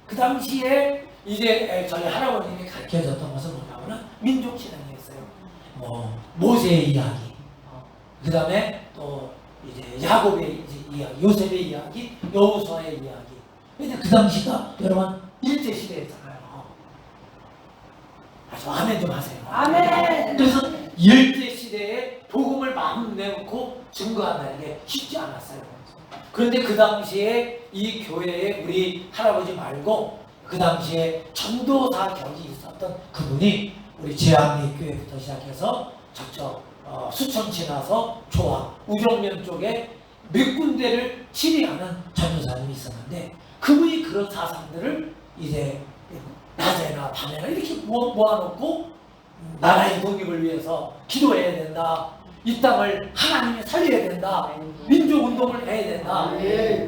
그 당시에 이제 저희 할아버님이 가르쳐줬던 것은 뭐냐면은 민족신앙이었어요. 뭐 모세의 이야기, 그 다음에 또 이제 야곱의 이야기, 요셉의 이야기, 여호수아의 이야기. 근데 그 당시가 여러분 일제 시대였잖아요. 아주 아멘 좀 하세요. 아멘. 그래서 일제 시대에 복음을 마음 내놓고 증거한다는 게 쉽지 않았어요. 그런데 그 당시에 이 교회에 우리 할아버지 말고 그 당시에 전도사 격이 있었던 그분이 우리 제암리교회부터 시작해서 저쪽 수천 지나서 조항, 우정면 쪽에 몇 군데를 치리하는 전도사님이 있었는데 그분이 그런 사상들을 이제 낮에나 밤에나 이렇게 모아놓고 나라의 독립을 위해서 기도해야 된다. 이 땅을 하나님이 살려야 된다. 민족운동을 해야 된다.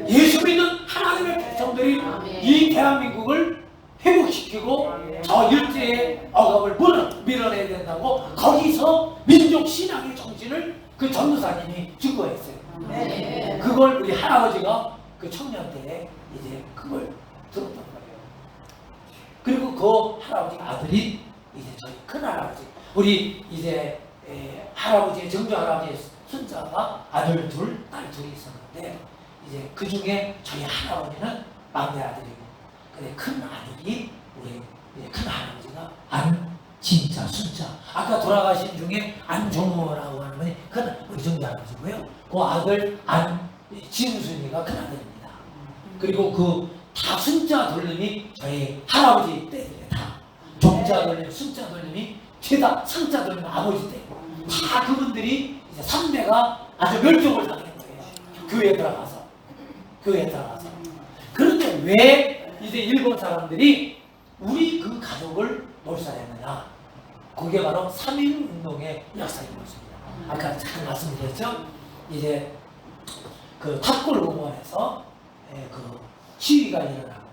예수 믿는 하나님의 백성들이 이 대한민국을 회복시키고 저 일제의 억압을 밀어내야 된다고 거기서 민족신앙의 정신을 그 전도사님이 증거했어요. 그걸 우리 할아버지가 그 청년 때에 이제 그걸 들었던 거예요. 그리고 그 할아버지 아들이 이제 저희 큰할아버지, 우리 이제 할아버지의 정조 할아버지의 손자가 아들 둘, 딸 둘이 있었는데 이제 그 중에 저희 할아버지는 막내 아들이고, 근데 큰 아들이 우리 큰 할아버지가 안진자 순자, 아까 돌아가신 중에 안종호라고 하는 분이 큰 우리 정조 할아버지고요. 그 아들 안진순이가 큰 아들입니다. 그리고 그 다 순자 돌림이 저희 할아버지 때예요. 다 종자 돌림, 순자 돌림이 죄다 상자 돌림 아버지 때. 다 그분들이 이제 삼매가 아주 멸종을 당한 거예요. 교회에 들어가서. 그런데 왜 이제 일본 사람들이 우리 그 가족을 몰살했느냐? 그게 바로 3.1 운동의 역사인 것입니다. 아까 잠깐 말씀드렸죠? 이제 그 탑골공원에서 그 시위가 일어나고,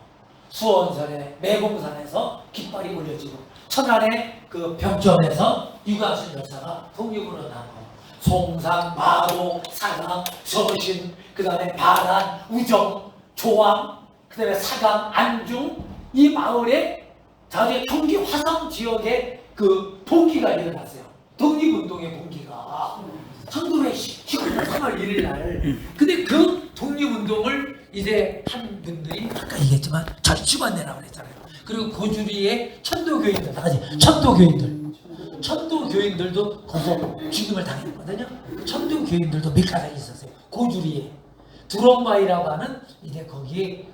수원선의 매봉산에서 깃발이 올려지고, 천안의 그 병점에서 유관순 열사가 독립운동을 하고, 송산, 마도, 사강, 서신, 그 다음에 바란, 우정, 조항, 그 다음에 사강, 안중, 이 마을에 자제 경기 화성 지역에 그 봉기가 일어났어요. 독립운동의 봉기가 1919년 3월 1일 날. 근데 그 독립운동을 이제 한 분들이 아까 얘기했지만 절치관내라고 그랬잖아요. 그리고 고주리의 천도교인들, 나가지 천도교인들도 거기서 죽임을 당했거든요. 천도교인들도 몇 가지 있었어요. 고주리에 두렁바위라고 하는 이제 거기에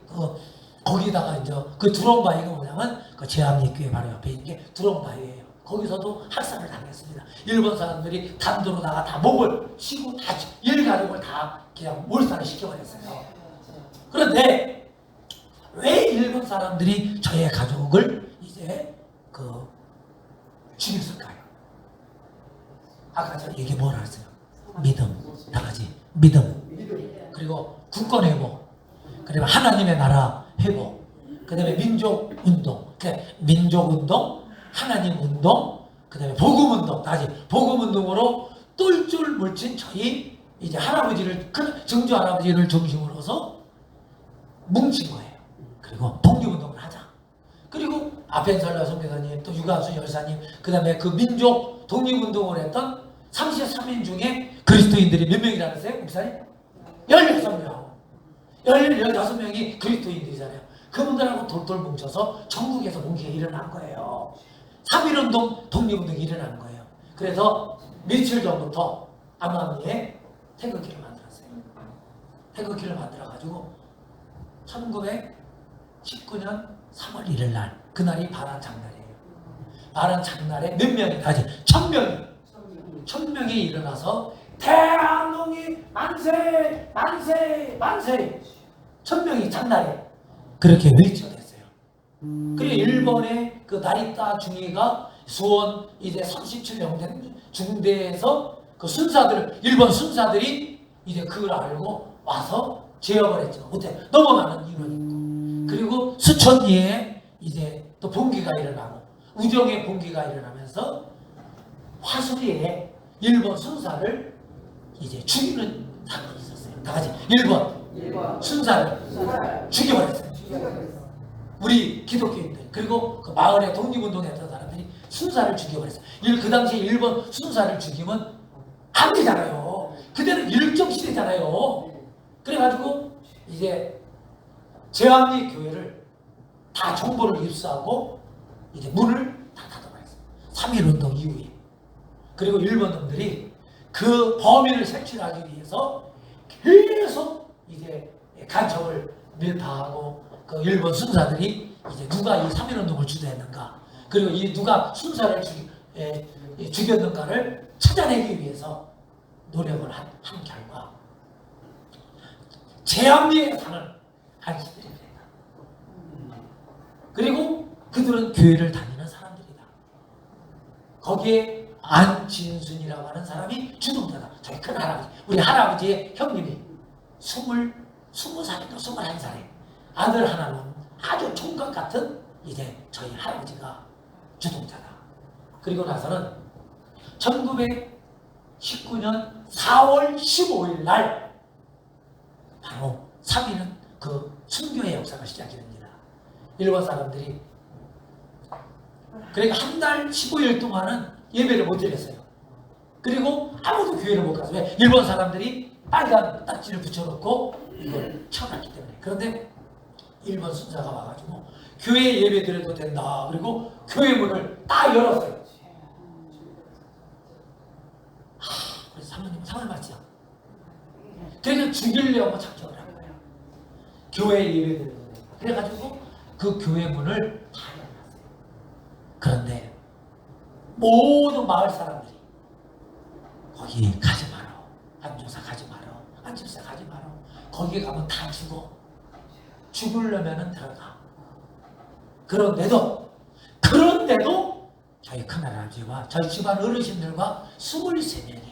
거기다가 이제 그 두렁바위가 뭐냐면 그 제암리교회 바로 옆에 있는 게 두렁바위예요. 거기서도 학살을 당했습니다. 일본 사람들이 단도로다가 다 목을 치고 다 일가족을 다 그냥 몰살을 시켜버렸어요. 그런데 왜 일본 사람들이 저의 가족을 이제 죽였을까요? 아까 저 얘기 뭐라 했어요? 믿음, 나가지 믿음. 그리고 국권 회복, 그리고 하나님의 나라 회복, 그 다음에 민족운동, 민족운동, 하나님운동, 그 다음에 복음운동, 나가지 복음운동으로 똘똘 뭉친 저희 이제 할아버지를, 큰 정조 할아버지를 중심으로서 뭉친 거예요. 그리고 독립운동을 하자. 그리고 아펜살라 선교사님, 또 유관순 열사님, 그 다음에 그 민족 독립운동을 했던 33인 중에 그리스도인들이 몇 명이라고 했어요? 목사님? 16명. 16명이 그리스도인들이잖아요. 그분들하고 돌돌 뭉쳐서 전국에서 봉기가 일어난 거예요. 3.1운동, 독립운동이 일어난 거예요. 그래서 며칠 전부터 암암리에 태극기를 만들었어요. 태극기를 만들어가지고 1919년 3월 1일 날, 그날이 바란 장날이에요. 바란 장날에 몇 명이, 아직 1000명이 일어나서 대한민국이 만세, 만세, 만세. 1000명이 장날에 그렇게 외쳐댔어요. 그리고 일본의 그 나리타 중위가 수원 이제 37영대 중대에서 그 순사들을, 일본 순사들이 이제 그걸 알고 와서 제압을 했죠. 어때? 넘어가는 이유는 있고. 그리고 수천 뒤에 이제 또 봉기가 일어나고, 우정의 봉기가 일어나면서 화수리에 일본 순사를 이제 죽이는 사건이 있었어요. 다 같이 일본 순사를 죽여버렸어요. 우리 기독교인들 그리고 그 마을에 독립운동했던 사람들이 순사를 죽여버렸어요. 그 당시에 일본 순사를 죽이면 안 되잖아요. 그때는 일정시대잖아요. 그래가지고 이제 제왕리 교회를 다 정보를 입수하고 이제 문을 다 닫아버렸어요. 3.1운동 이후에. 그리고 일본 놈들이 그 범인을 색출하기 위해서 계속 이제 간첩을 밀파하고 그 일본 순사들이 이제 누가 이 3.1운동을 주도했는가 그리고 이 누가 순사를 죽였는가를 찾아내기 위해서 노력을 한 결과 제암리에 사는 한시들입니다. 그리고 그들은 교회를 다니는 사람들이다. 거기에 안진순이라고 하는 사람이 주동자다. 저희 큰 할아버지, 우리 할아버지의 형님이 20살인가 21살에 아들 하나는 아주 총각 같은 이제 저희 할아버지가 주동자다. 그리고 나서는 1919년 4월 15일 날 바로 3일은 그 순교의 역사가 시작이 됩니다. 일본 사람들이 그러니까 한 달 15일 동안은 예배를 못 드렸어요. 그리고 아무도 교회를 못 가서 왜? 일본 사람들이 빨간 딱지를 붙여놓고 이걸 쳐놨기 때문에. 그런데 일본 순사가 와가지고 교회 예배 드려도 된다. 그리고 교회 문을 딱 열었어요. 그래서 사모님 상을 받죠. 그래서 죽이려고 작정을 한 거예요. 교회 예배 드려도 된다. 그래가지고 그 교회 문을 다 열어놨어요. 그런데 모든 마을 사람들이 거기 가지 마라. 안조사 가지 마라. 안집사 가지 마라. 거기에 가면 다 죽어. 죽으려면은 들어가. 그런데도 저희 큰할아버지와 저희 집안 어르신들과 23명이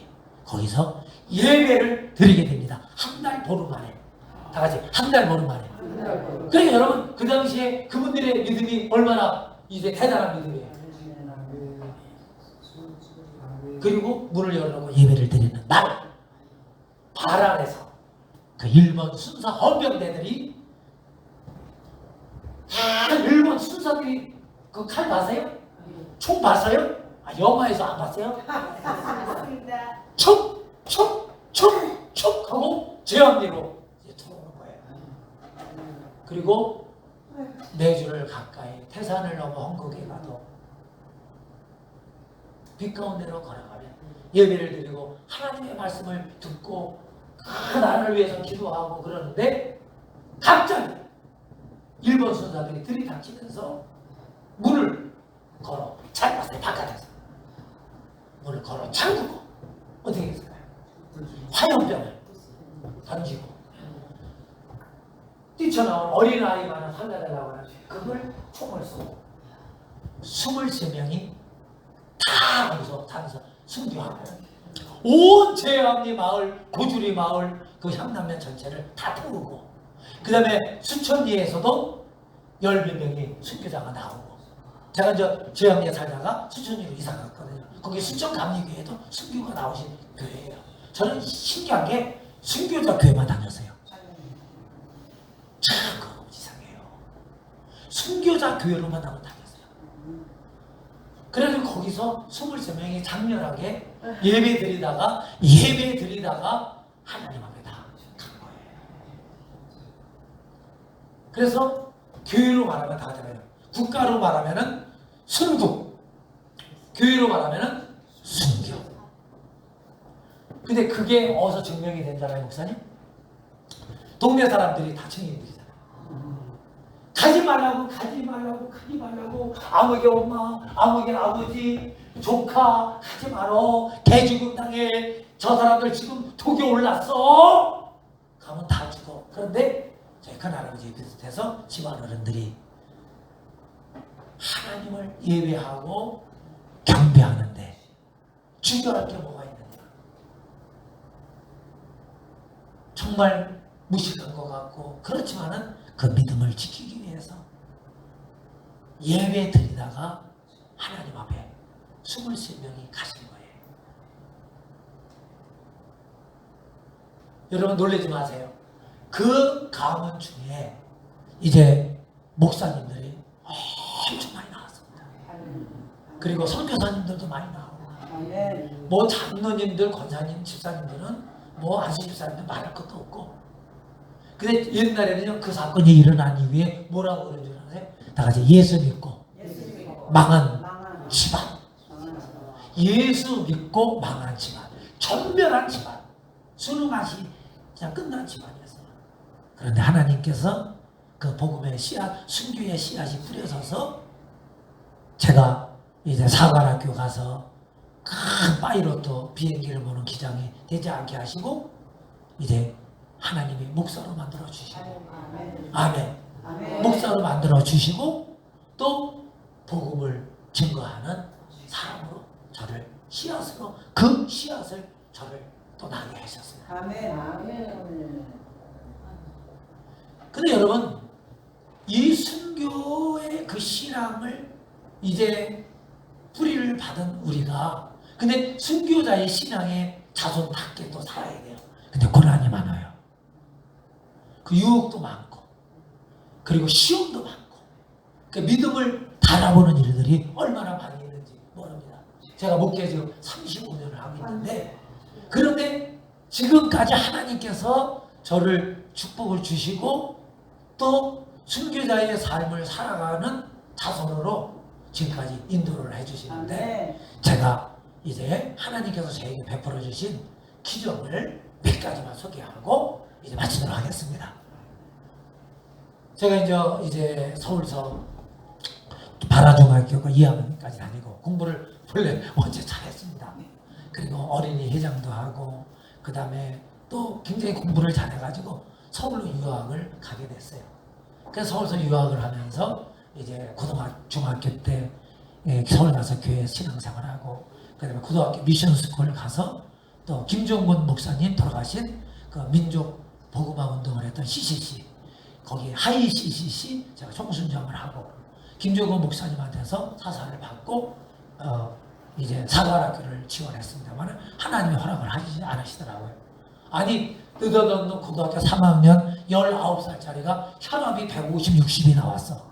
거기서 예배를 드리게 됩니다. 한 달 보름 만에. 다 같이 한 달 보름 만에. 그러니까 여러분 그 당시에 그분들의 믿음이 얼마나 이제 대단한 믿음이에요. 그리고 문을 열어놓고 예배를 드리는 날 발 안에서 그 일본 순사 헌병대들이 일본 순사들이 그 칼 봤어요? 총 봤어요? 영화에서 안 봤어요? 촉 하고 제압리로 들어오는 거예요. 그리고 4주를 가까이 태산을 넘어 한국에 가도 빛 가운데로 걸어가면 예배를 드리고 하나님의 말씀을 듣고 그 나라를 위해서 기도하고 그러는데 갑자기 일본 순사들이 들이닥치면서 문을 걸어 잠갔어요. 바깥에서 문을 걸어 잠그고 어떻게 했을까요? 화염병을 던지고 뛰쳐나온 어린아이만은 살려달라고 하는 그걸 총을 쏘고 23명이 다 거기서 타면서 순교하고 온 제암리 마을, 고주리 마을 그 향남면 전체를 다 태우고 그 다음에 수천리에서도 10몇 명이 순교자가 나오고 제가 이제 제암리에 살다가 수천리로 이사 갔거든요. 거기 수천감리교회도 순교가 나오신 교회예요. 저는 신기한 게 순교자 교회만 다녔어요. 참 그거 이상해요. 순교자 교회로만 나만 다녔어요. 그래서 거기서 23명이 장렬하게 예배 드리다가 하나님 앞에 다 간 거예요. 그래서 교회로 말하면 다 되잖아요. 국가로 말하면은 순국, 교회로 말하면은 순교. 근데 그게 어디서 증명이 된잖아요, 목사님? 동네 사람들이 다 증인들이잖아요. 가지 말라고 아무개 엄마, 아무개 아버지, 조카 가지 말어. 개죽음 당해. 저 사람들 지금 독이 올랐어. 가면 다 죽어. 그런데 저희 큰할아버지 비슷해서 집안 어른들이 하나님을 예배하고 경배하는데 중요할 게 뭐가 있느냐. 정말 무식한 것 같고 그렇지만은 그 믿음을 지키기 위해서 예배 드리다가 하나님 앞에 23명이 가신 거예요. 여러분 놀라지 마세요. 그 가문 중에 이제 목사님들이 그리고 선교사님들도 많이 나오고, 뭐 장로님들, 권사님, 집사님들은 뭐 안수 집사님들 말할 것도 없고. 근데 옛날에는요, 그 사건이 일어난 이후에 뭐라고 그런 줄 아세요? 다 같이 예수 믿고 망한 집안. 예수 믿고 망한 집안. 전멸한 집안. 수능맛이 그냥 끝난 집안이었어요. 그런데 하나님께서 그 복음의 씨앗, 순교의 씨앗이 뿌려져서 제가 이제 사관학교 가서 큰 파이로트 비행기를 보는 기장이 되지 않게 하시고 이제 하나님이 목사로 만들어 주시고, 아멘. 목사로 만들어 주시고 또 복음을 증거하는 사람으로 저를 씨앗으로, 그 씨앗을 저를 또 나게 하셨어요. 아멘. 근데 여러분, 이 순교의 그 신앙을 이제 뿌리를 받은 우리가, 근데 순교자의 신앙에 자손답게 또 살아야 돼요. 근데 고난이 많아요. 그 유혹도 많고, 그리고 시험도 많고, 그 믿음을 달아보는 일들이 얼마나 많이 있는지 모릅니다. 제가 목회 지금 35년을 하고 있는데, 그런데 지금까지 하나님께서 저를 축복을 주시고 또 순교자의 삶을 살아가는 자손으로 지금까지 인도를 해주시는데, 제가 이제 하나님께서 저에게 베풀어 주신 기적을 몇 가지만 소개하고 이제 마치도록 하겠습니다. 제가 이제 서울서 바라중학교 2학년까지 다니고 공부를 원래 먼저 잘했습니다. 그리고 어린이 회장도 하고, 그 다음에 또 굉장히 공부를 잘해가지고 서울로 유학을 가게 됐어요. 그래서 서울서 유학을 하면서 이제 중학교 때 서울 가서 교회 신앙생활하고, 그 다음에 고등학교 미션스쿨을 가서 또 김종곤 목사님 돌아가신 그 민족 복음화 운동을 했던 CCC, 거기 하이 CCC 제가 총순장을 하고, 김종곤 목사님한테서 사사를 받고 이제 사관학교를 지원했습니다만 하나님이 허락을 하지 않으시더라고요. 아니 느닷없는 고등학교 3학년 19살짜리가 혈압이 150, 60이 나왔어.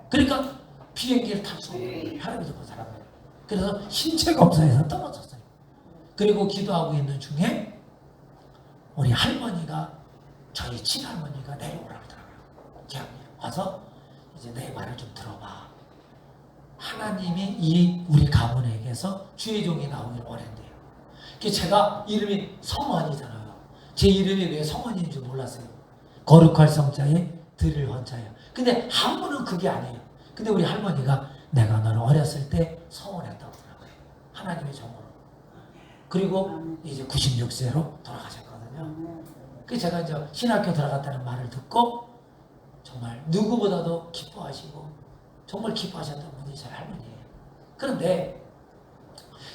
그러니까 비행기를 탈 수 없는 혈압이 높은 사람이에요. 그래서 신체 검사에서 떨어졌어요. 그리고 기도하고 있는 중에 우리 할머니가, 저희 친할머니가 내려오라 그러더라고요. 제가 와서 이제 내 말을 좀 들어봐. 하나님이 이 우리 가문에게서 주의 종이 나오길 원한대요. 제가 이름이 성원이잖아요. 제 이름이 왜 성원인 줄 몰랐어요. 거룩할 성자에 드릴 헌자예요. 근데 한문은 그게 아니에요. 근데 우리 할머니가 내가 너를 어렸을 때 성원했다고 그러더라고요. 하나님의 종으로. 그리고 이제 96세로 돌아가셨거든요. 그래서 제가 이제 신학교 들어갔다는 말을 듣고 정말 누구보다도 기뻐하시고 정말 기뻐하셨던 분이 저희 할머니예요. 그런데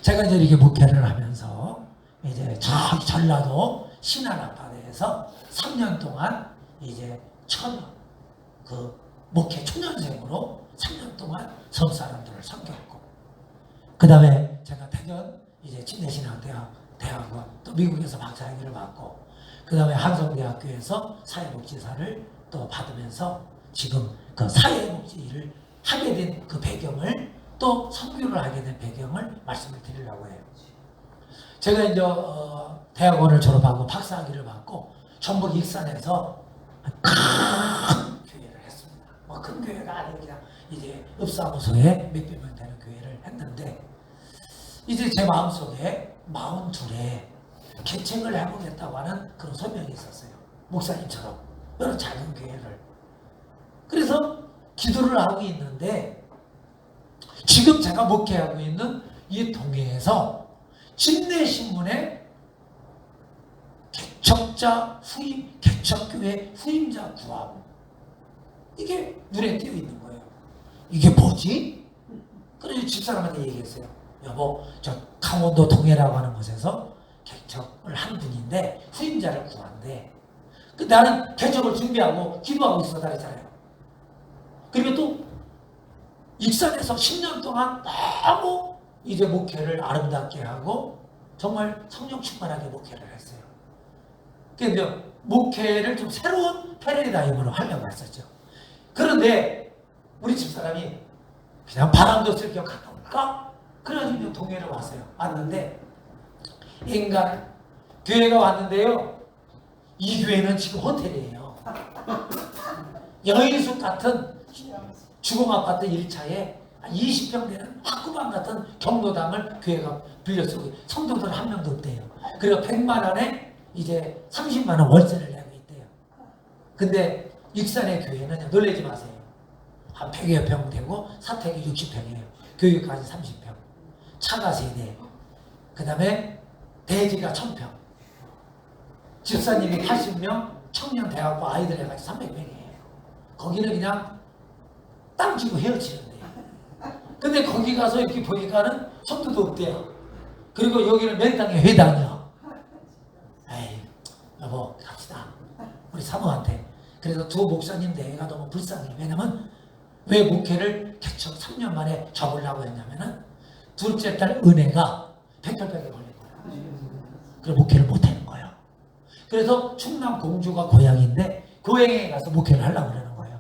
제가 이제 이렇게 목회를 하면서 이제 저기 전라도 신안 앞바다에서 3년 동안 이제 그 목회 초년생으로 3년 동안 섬 사람들을 섬겼고, 그 다음에 제가 대전 이제 침례신학대학원 또 미국에서 박사학위를 받고, 그 다음에 한성대학교에서 사회복지사를 또 받으면서 지금 그 사회복지 일을 하게 된 그 배경을, 또 선교를 하게 된 배경을 말씀을 드리려고 해요. 제가 이제 대학원을 졸업하고 박사학위를 받고 전북 익산에서 큰 교회를 했습니다. 뭐 큰 교회가 아니고 그냥 이제 읍사무소에 몇백 명 되는 교회를 했는데, 이제 제 마음속에 42에 개척을 해보겠다고 하는 그런 소명이 있었어요. 목사님처럼 이런 작은 교회를. 그래서 기도를 하고 있는데, 지금 제가 목회하고 있는 이 동해에서 진내신문에 개척자 후임, 개척교회 후임자 구하고, 이게 눈에 띄어 있는 거예요. 이게 뭐지? 그래서 집사람한테 얘기했어요. 여보, 저 강원도 동해라고 하는 곳에서 개척을 한 분인데 후임자를 구한대. 나는 개척을 준비하고 기도하고 있었다 했잖아요. 그리고 또 익산에서 10년 동안 너무 이제 목회를 아름답게 하고 정말 성령 충만하게 목회를 했어요. 그런데 목회를 좀 새로운 패러다임으로 하려고 했었죠. 그런데 우리 집사람이 그냥 바람도 쓸 겸 갔다 온 거예요. 갈까? 그래가지고 동해를 왔어요. 왔는데 인간 교회가 왔는데요. 이 교회는 지금 호텔이에요. 여인숙 같은 주공 아파트 1차에 20평 되는 학구방 같은 경로당을 교회가 빌려 쓰고 성도들 한 명도 없대요. 그리고 100만 원에 이제 30만 원 월세를 내고 있대요. 근데 익산의 교회는 놀라지 마세요. 한 100여 평 되고 사택이 60평이에요. 교육까지 30평. 차가 3대. 그 다음에 대지가 1000평. 집사님이 80명, 청년 대학부 아이들 해가지고 300명이에요. 거기는 그냥 땅 주고 헤어지는데요. 근데 거기 가서 이렇게 보니까는 성도도 없대요. 그리고 여기는 맨땅에 회당이요. 에이, 여보 갑시다. 우리 사모한테. 그래서 두 목사님 대회가 너무 불쌍해요. 왜냐면 왜 목회를 개척 3년 만에 접으려고 했냐면은 둘째 딸 은혜가 백혈병에 걸린 거예요. 그래서 목회를 못하는 거예요. 그래서 충남 공주가 고향인데 고향에 가서 목회를 하려고 그러는 거예요.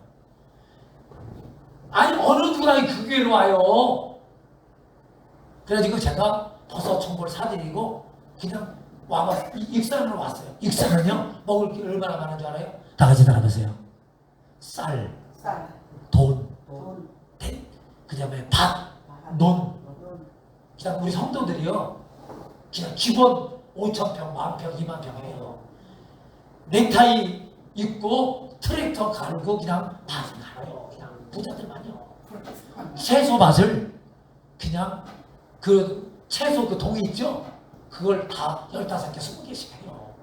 아니 어느 누가 그 교회로 와요. 그래가지고 제가 버섯 청보를 사드리고 그냥 와봤어요. 익산으로 왔어요. 익산은요 먹을 게 얼마나 많은 줄 알아요? 다 같이 따라보세요. 쌀, 돈, 그 다음에 밥, 논. 그냥 우리 성도들이요 그냥 기본 5,000평, 10,000평, 20,000평이에요. 넥타이 입고 트랙터 갈고 그냥 밭을 갈아요. 그냥 부자들만요. 채소밭을 그냥 그 채소 그 동이 있죠? 그걸 다 15개, 20개씩 해요.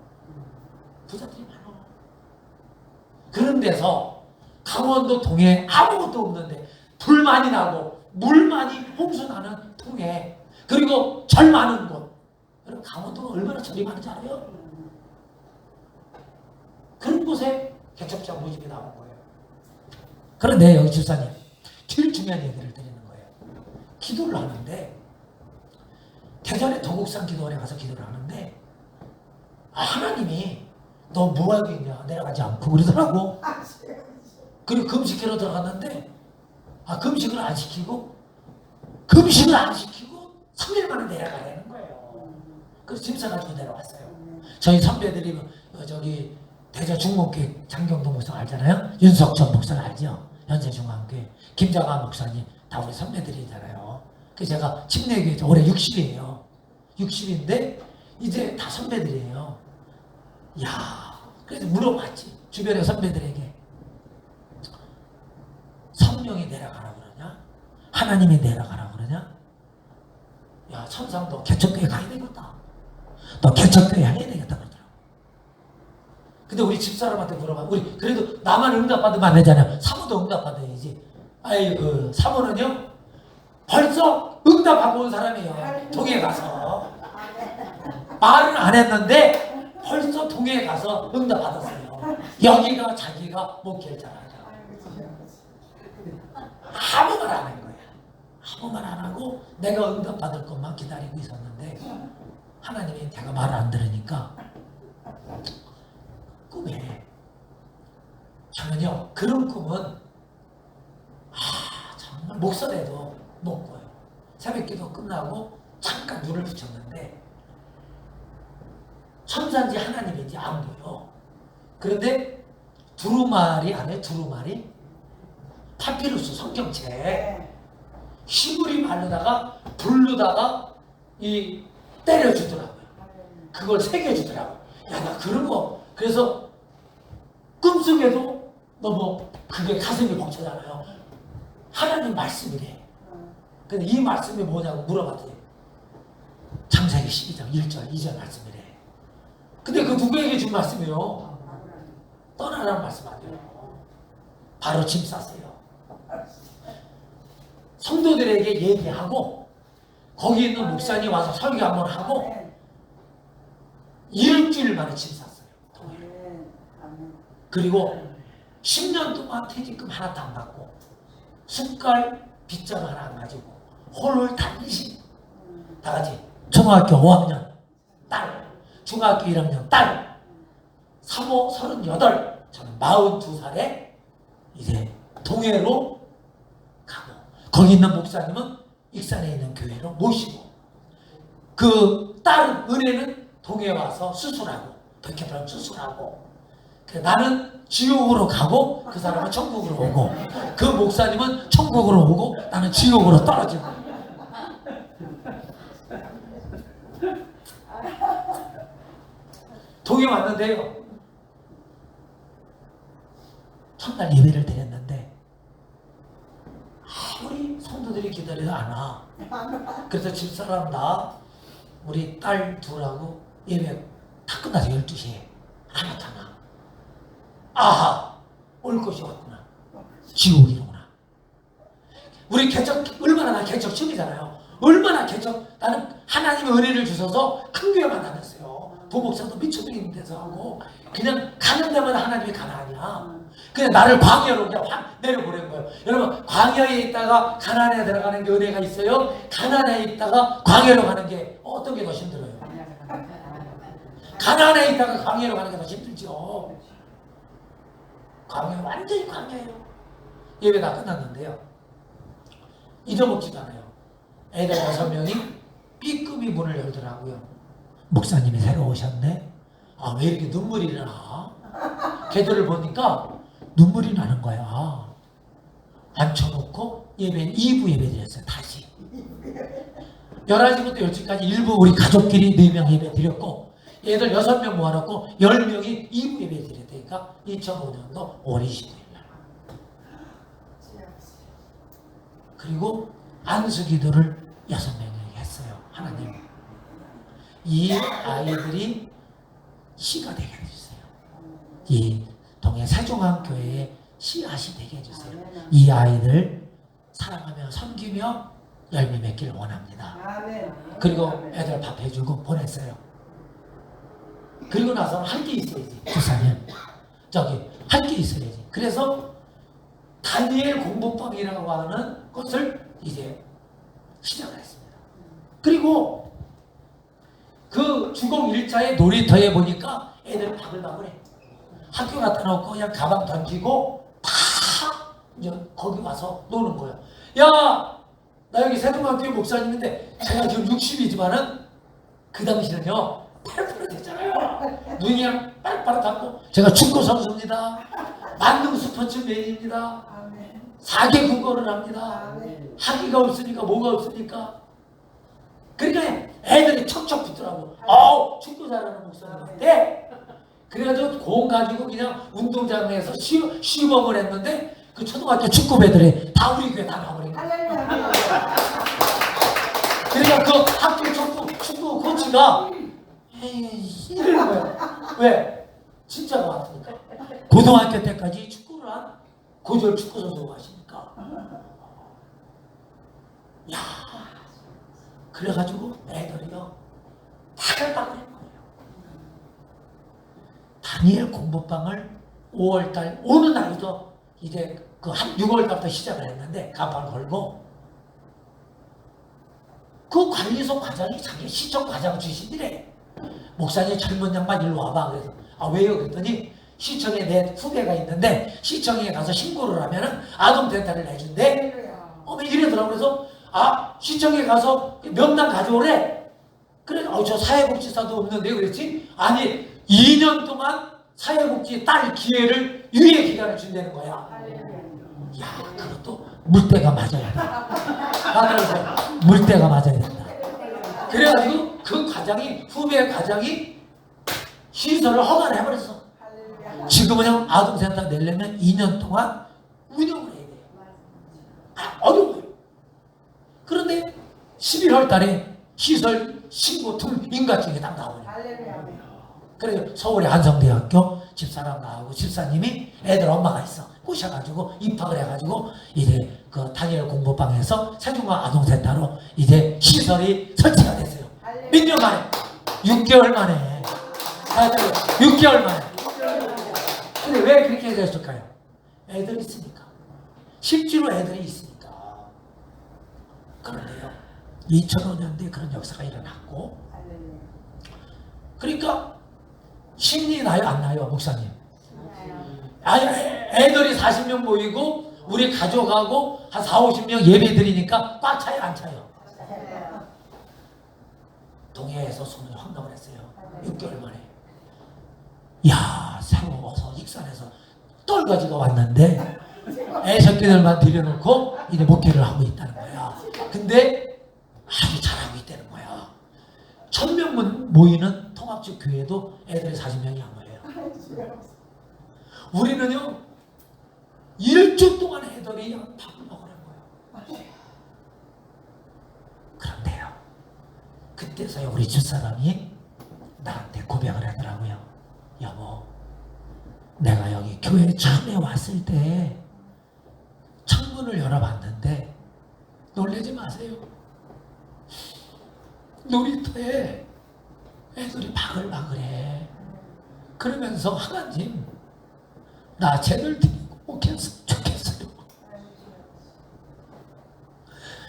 부자들이 많아. 그런 데서 강원도 동해 아무것도 없는데 불 많이 나고 물 많이 홍수 나는 동해 그리고 절 많은 곳. 여러분 강원도가 얼마나 절이 많은지 알아요? 그런 곳에 개척자 모집이 나온 거예요. 그런데 여기 집사님 제일 중요한 얘기를 드리는 거예요. 기도를 하는데 대전에 도곡산 기도원에 가서 기도를 하는데 하나님이 너 뭐하고 있냐 내려가지 않고 그러더라고. 그리고 금식회로 들어갔는데 금식을 안 시키고 3일 만에 내려가라는 거예요. 그래서 짐 싸가지고 내려왔어요. 저희 선배들이 저기 대전 중목교회 장경동 목사 알잖아요. 윤석천 목사 알죠? 현세중앙교회 김장한 목사님 다 우리 선배들이잖아요. 그래서 제가 침례교회 올해 60이에요. 60인데 이제 다 선배들이에요. 야, 그래서 물어봤지 주변의 선배들에게 성령이 내려가라 그러냐? 하나님이 내려가라 그러냐? 야, 천상도 개척교회 가야 되겠다. 너 개척교회 해야 되겠다 그러더라고. 근데 우리 집사람한테 물어봐. 우리 그래도 나만 응답받으면 안 되잖아요. 사모도 응답받아야지. 아이 그 사모는요 벌써 응답하고 온 사람이에요. 동해 가서 말은 안 했는데 벌써 동해 가서 응답받았어요. 여기가 자기가 목회를 잘하죠. 아무 말 안 한 거야. 아무 말 안 하고 내가 응답받을 것만 기다리고 있었는데 하나님이 내가 말을 안 들으니까 꿈에 저는요 그런 꿈은 정말 목소리도 못 꿔요. 새벽기도 끝나고 잠깐 눈을 붙였는데 천사인지 하나님인지 안 보여. 그런데 두루마리 안에 두루마리 파피루스 성경책 시물이 마르다가 부르다가 이 때려주더라고요. 그걸 새겨주더라고요. 야, 나 그런 거 그래서 꿈속에도 너무 그게 가슴이 벅차잖아요. 하나님 말씀이래. 근데 이 말씀이 뭐냐고 물어봤더니 창세기 12장 1절 2절 말씀이래. 근데 그 누구에게 준 말씀이에요? 떠나라는 말씀 아니에요. 바로 짐 쌌어요. 성도들에게 얘기하고 거기 있는 목사님 와서 설교 한번 하고 일주일 만에 짐 쌌어요. 그리고 10년 동안 퇴직금 하나도 안 받고 숟갈 빗자루 하나 안 가지고 홀홀 단신 다 같이 초등학교 5학년 딸, 중학교 1학년 딸, 사모 38, 저는 42살에 이제 동해로 가고 거기 있는 목사님은 익산에 있는 교회로 모시고 그 딸 은혜는 동해에 와서 수술하고 백혈병 수술하고 나는 지옥으로 가고 그 사람은 천국으로 오고 그 목사님은 천국으로 오고 나는 지옥으로 떨어지고 동해 왔는데요. 첫날 예배를 드렸는데 아무리 성도들이 기다려도 안 와. 그래서 집사람 나 우리 딸 둘하고 예배 다 끝나서 12시에 안 왔잖아. 아하, 올 것이 왔구나. 지옥이로구나. 우리 개척 얼마나 나 개척심이잖아요. 얼마나 개척 나는 하나님의 은혜를 주셔서 큰 교회만 다녔어요. 부목사도 미쳐버리는 데서 하고 그냥 가는 데마다 하나님이 가나안이야. 그냥 나를 광야로 그냥 확 내려보낸 거예요. 여러분 광야에 있다가 가나안에 들어가는 게 은혜가 있어요. 가나안에 있다가 광야로 가는 게 어떤 게 더 힘들어요? 가나안에 있다가 광야로 가는 게 더 힘들죠. 광야 완전히 광야예요. 예배 다 끝났는데요. 잊어먹지도 않아요. 애들 6명이 B급이 문을 열더라고요. 목사님이 새로 오셨네. 아, 왜 이렇게 눈물이 나? 걔들을 보니까 눈물이 나는 거야. 앉혀놓고 예배 2부 예배 드렸어요. 다시 11시부터 12시까지 일부 우리 가족끼리 4명 예배 드렸고 얘들 6명 모아놓고 10명이 2부 예배 드렸다니까 2005년도 5월 29일 날. 그리고 안수기도를 6명에게 했어요. 하나님 이 아이들이 씨가 되게 해주세요. 이 동해 세종항교회의 씨앗이 되게 해주세요. 이 아이들 사랑하며 섬기며 열매 맺기를 원합니다. 그리고 애들 밥 해주고 보냈어요. 그리고 나서 할 게 있어야지. 조사님 저기 할 게 있어야지. 그래서 다니엘 공부방이라고 하는 것을 이제 시작을 했습니다. 그리고 그 주공 1차의 놀이터에 보니까 애들 바글바글해. 학교 갖다 놓고 그냥 가방 던지고 다 이제 거기 와서 노는 거야. 야, 나 여기 세종학교 목사님인데 제가 지금 60이지만은 그 당시는요 파릇파릇했잖아요. 눈이 그냥 빠릇빠릇하고 제가 축구 선수입니다. 만능 스포츠맨입니다. 4개 국어를 합니다. 학위가 없으니까 뭐가 없으니까. 그러니까 애들이 척척 붙더라고. 축구 잘하는 목사님인데 그래가지고 공 가지고 그냥 운동장에서 시범을 했는데 그 초등학교 축구배들이 다 우리 교회 다 가버린 거야. 그러니까 그 학교 축구 코치가 이러는 거야. 왜? 진짜가 왔으니까. 고등학교 때까지 축구를 한 고졸 축구 선수가 하시니까. 야, 그래가지고 애들이요 바글바글한 거예요. 다니엘 공부방을 5월달 어느 날부터 이제 그 한 6월달부터 시작을 했는데 간판 걸고 그 관리소 과장이 자기 시청 과장 출신이래. 목사님 젊은 양반 일로 와봐. 그래서 왜요? 그랬더니 시청에 내 후배가 있는데 시청에 가서 신고를 하면은 아동센터를 내준대. 이래더라고. 그래서 시청에 가서 명단 가져오래. 그래, 저 사회복지사도 없는데 그랬지? 아니, 2년 동안 사회복지 딸 기회를 유예 기간을 준다는 거야. 야, 그것도 물때가 맞아야 돼. 맞아요. 물때가 맞아야 된다. 그래가지고 그 과장이, 후배 과장이 시설을 허가를 해버렸어. 지금은 형 아동센터 내려면 2년 동안 운영을 해야 돼요. 어려워요. 그런데 11월 달에 시설 신고 등 인가증이 딱 나오네요. 그래서 서울의 한성대학교 집사람 나오고 집사님이 애들 엄마가 있어 꼬셔가지고 입학을 해가지고 이제 그 다니엘 공부방에서 세종강 아동센터로 이제 시설이 설치가 됐어요. 몇 년 만에? 6개월 만에. 6개월 만에. 근데 왜 그렇게 됐을까요? 애들이 있으니까. 실제로 애들이 있으니까. 그런데요, 2005년도에 그런 역사가 일어났고, 그러니까 신이 나요, 안 나요, 목사님? 아니, 애들이 40명 모이고 우리 가족하고 한 4, 50명 예배 드리니까 꽉 차요, 안 차요? 동해에서 소문이 확 나버렸어요. 6개월 만에. 야, 새로워서 익산에서 똘가지가 왔는데 애새끼들만 들여놓고 이제 목회를 하고 있다는 거야. 근데 아주 잘하고 있다는 거야. 1000명 모이는 통합적 교회도 애들이 40명이 한 거예요. 우리는요, 일주 동안 애들이 밥을 먹으라는 거예요. 그런데요, 그때서야 우리 집사람이 나한테 고백을 하더라고요. 여보, 내가 여기 교회 처음에 왔을 때 창문을 열어봤는데 놀라지 마세요. 놀이터에 애들이 바글바글해. 그러면서 하나님, 나 쟤들 데리고 오겠으면 좋겠어요.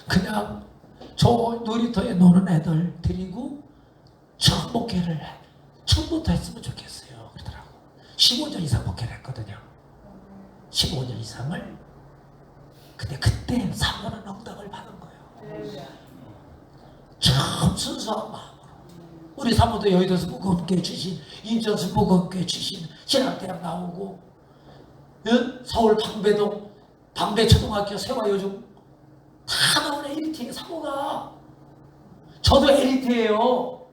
그냥 저 놀이터에 노는 애들 데리고 처음 목회를 처음부터 했으면 좋겠어요. 그러더라고. 15년 이상 목회를 했거든요. 15년 이상을. 근데 그때 사모는 응답을 받은 거예요. 참 순수한 마음으로. 우리 사모도 여의도에서 무겁게 주신, 인천에서 무겁게 주신 신학대학 나오고, 서울 방배동 방배초등학교 세화요즘 다 나온 엘리트의 사모가. 저도 엘리트예요.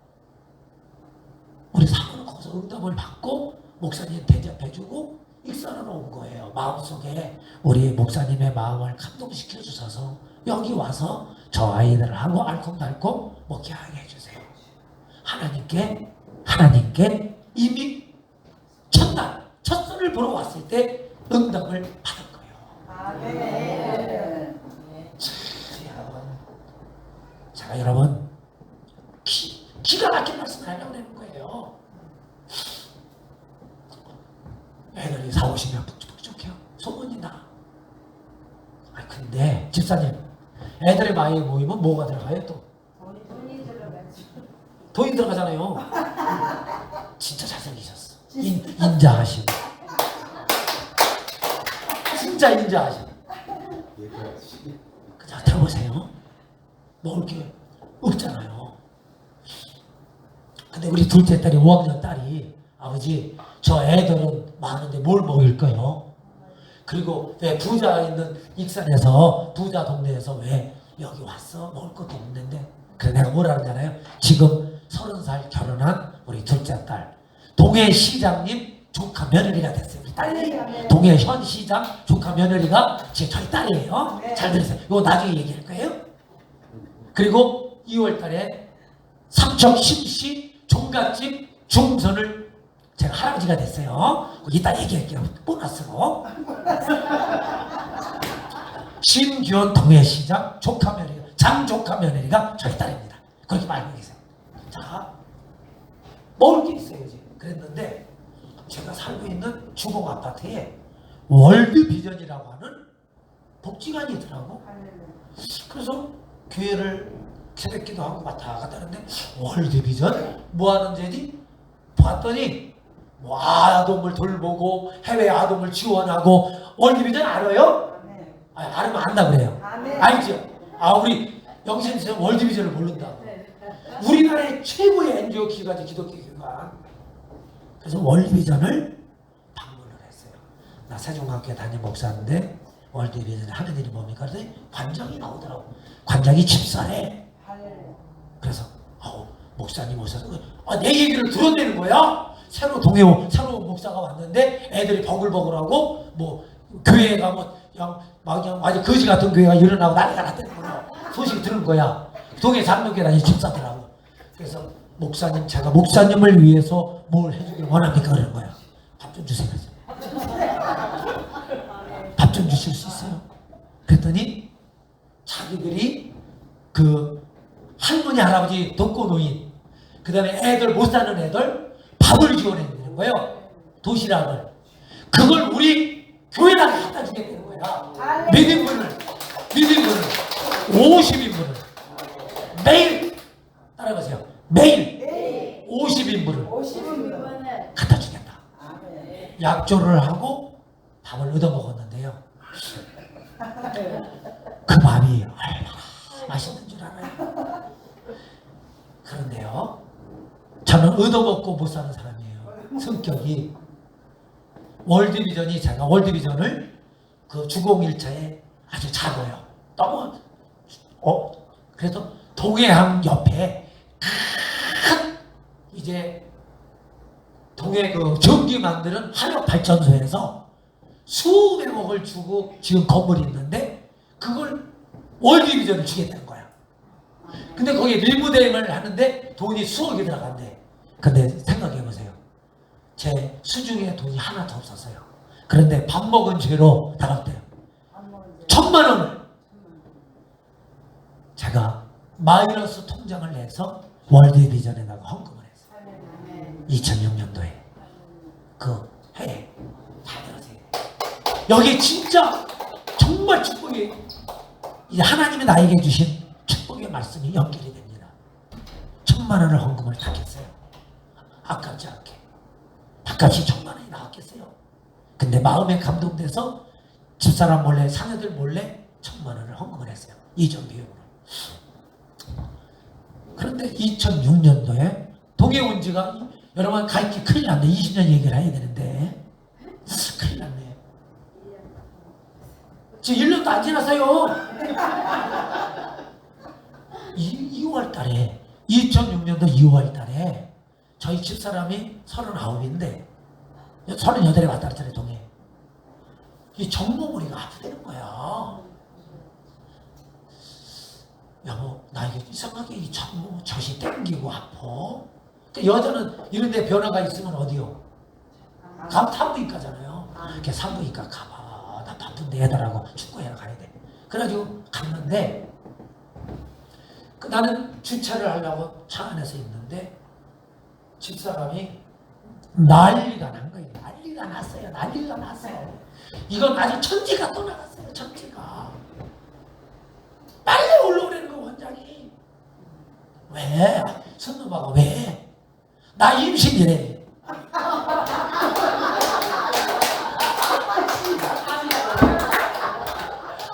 우리 사모는 거기서 응답을 받고 목사님 대접해주고 익산으로 온 거예요. 마음속에 우리 목사님의 마음을 감동시켜 주셔서 여기 와서 저 아이들하고 알콩달콩 목회하게 해주세요. 하나님께 이미 첫날 첫선을 보러 왔을 때 응답을 받은 거예요. 아멘. 제가 여러분 기가 막힌 말씀을 하려고 하는 거예요. 애들이 4, 50명 북적북적해요. 소문이 나. 근데 집사님, 애들의 많이 모이면 뭐가 들어가요 또? 돈이 들어가지. 돈이 들어가잖아요. 진짜 잘생기셨어. 인자하시고. 진짜 인자하시고. 그냥 들어보세요. 먹을 게 없잖아요. 근데 우리 둘째 딸이 5학년 딸이, 아버지 저 애들은 많은데 뭘 먹일까요? 그리고 왜 부자 있는 익산에서, 부자 동네에서 왜 여기 왔어? 먹을 것도 없는데. 그래 내가 뭐라 그러잖아요. 지금 30살 결혼한 우리 둘째 딸, 동해시장님 조카 며느리가 됐어요. 우리 딸이. 동해현 시장 조카 며느리가 지금 저희 딸이에요. 잘 들으세요. 이거 나중에 얘기할 거예요. 그리고 2월 달에 삼척 심시 종갓집 중선을 제가 할아버지가 됐어요. 이따 얘기할게요. 보너스로. 신규현 동해시장 조카 며느리가, 장조카 며느리가 저희 딸입니다. 그렇게 말고 계세요. 자, 먹을 게 있어요 지금. 그랬는데 제가 살고 있는 주공 아파트에 월드비전이라고 하는 복지관이 있더라고. 그래서 교회를 새벽기도 하고 왔다 갔다 하는데 월드비전? 뭐 하는 데니? 봤더니 뭐 아동을 돌보고 해외 아동을 지원하고. 월드비전 알아요? 알면 안다 그래요. 알죠? 우리 영신씨는 월드비전을 모른다고. 우리나라의 최고의 NGO 기관이 기독교 기관. 그래서 월드비전을 방문을 했어요. 나 세종학교에 담임 목사인데 월드비전 하는 일이 뭡니까? 그랬더니 관장이 나오더라고. 관장이 집사래. 그래서 목사님 오셔서 내 얘기를 들어내는 거야. 새로 목사가 왔는데 애들이 버글버글하고 뭐 교회가 뭐 그냥 아주 거지 같은 교회가 일어나고 난리가 났다는 거야. 소식 들은 거야. 동해 장로교회 집사더라고. 그래서 목사님, 제가 목사님을 위해서 뭘 해주길 원합니까? 그러는 거야. 밥 좀 주세요. 밥 좀 주실 수 있어요? 그랬더니 자기들이 그 할머니 할아버지 독거노인, 그 다음에 애들 못 사는 애들 밥을 지원해 주는 거예요. 도시락을. 그걸 우리 교회에다가 갖다 주게 되는 거야. 몇 인분을 50인분을 매일 따라가세요. 매일 50인분을 갖다 주겠다. 약조를 하고 밥을 얻어 먹었는데요. 그 밥이 얼마나 맛있는 줄 알아요. 그런데요, 저는 얻어먹고 못 사는 사람이에요. 성격이. 월드비전이, 제가 월드비전을 그 주공일차에 아주 잘 보여. 너무 그래서 동해항 옆에 큰 이제 동해 그 전기 만드는 화력 발전소에서 수백억을 주고 지금 건물이 있는데 그걸 월드비전을 주게 되는 거야. 근데 거기에 리모델링을 하는데 돈이 수억이 들어간대. 근데 생각해 보세요. 제 수중에 돈이 하나도 없었어요. 그런데 밥 먹은 죄로 달았대요. 1,000만 원을 제가 마이너스 통장을 내서 월드비전에다가 헌금을 했어요. 2006년도에 그 해에. 잘 들으세요. 여기 진짜 정말 축복이, 이제 하나님이 나에게 주신 축복의 말씀이 연결이 됩니다. 1,000만 원을 헌금을 다 했어요. 아깝지 않게. 밥값이 1,000만 원이 나왔겠어요. 근데 마음에 감동돼서 집사람 몰래, 자녀들 몰래 1,000만 원을 헌금을 했어요. 이전 비용으로. 그런데 2006년도에 동해 온 지가, 여러분 갈기 큰일 났네. 20년 얘기를 해야 되는데 큰일 났네. 지금 1년도 안 지났어요. 2월 달에, 2006년도 2월 달에 저희 집사람이 39인데 38에 왔다 갔잖아요. 동해. 이 정모머리가 아프다는 거야. 여보, 나 이게 이상하게 이 정모 젖이 땡기고 아파. 그러니까 여자는 이런데 변화가 있으면 어디요? 산부인과잖아요. 이렇게 산부인과 가봐. 나 바쁜데 애들하고 축구회를 가야 돼. 그래가지고 갔는데 나는 주차를 하려고 차 안에서 있는데 집사람이 난리가 난 거예요. 난리가 났어요. 난리가 났어요. 이건 아주 천지가 떠나갔어요. 천지가. 빨리 올라오라는 거 원장이. 왜? 손놈아가 왜? 나 임신이래.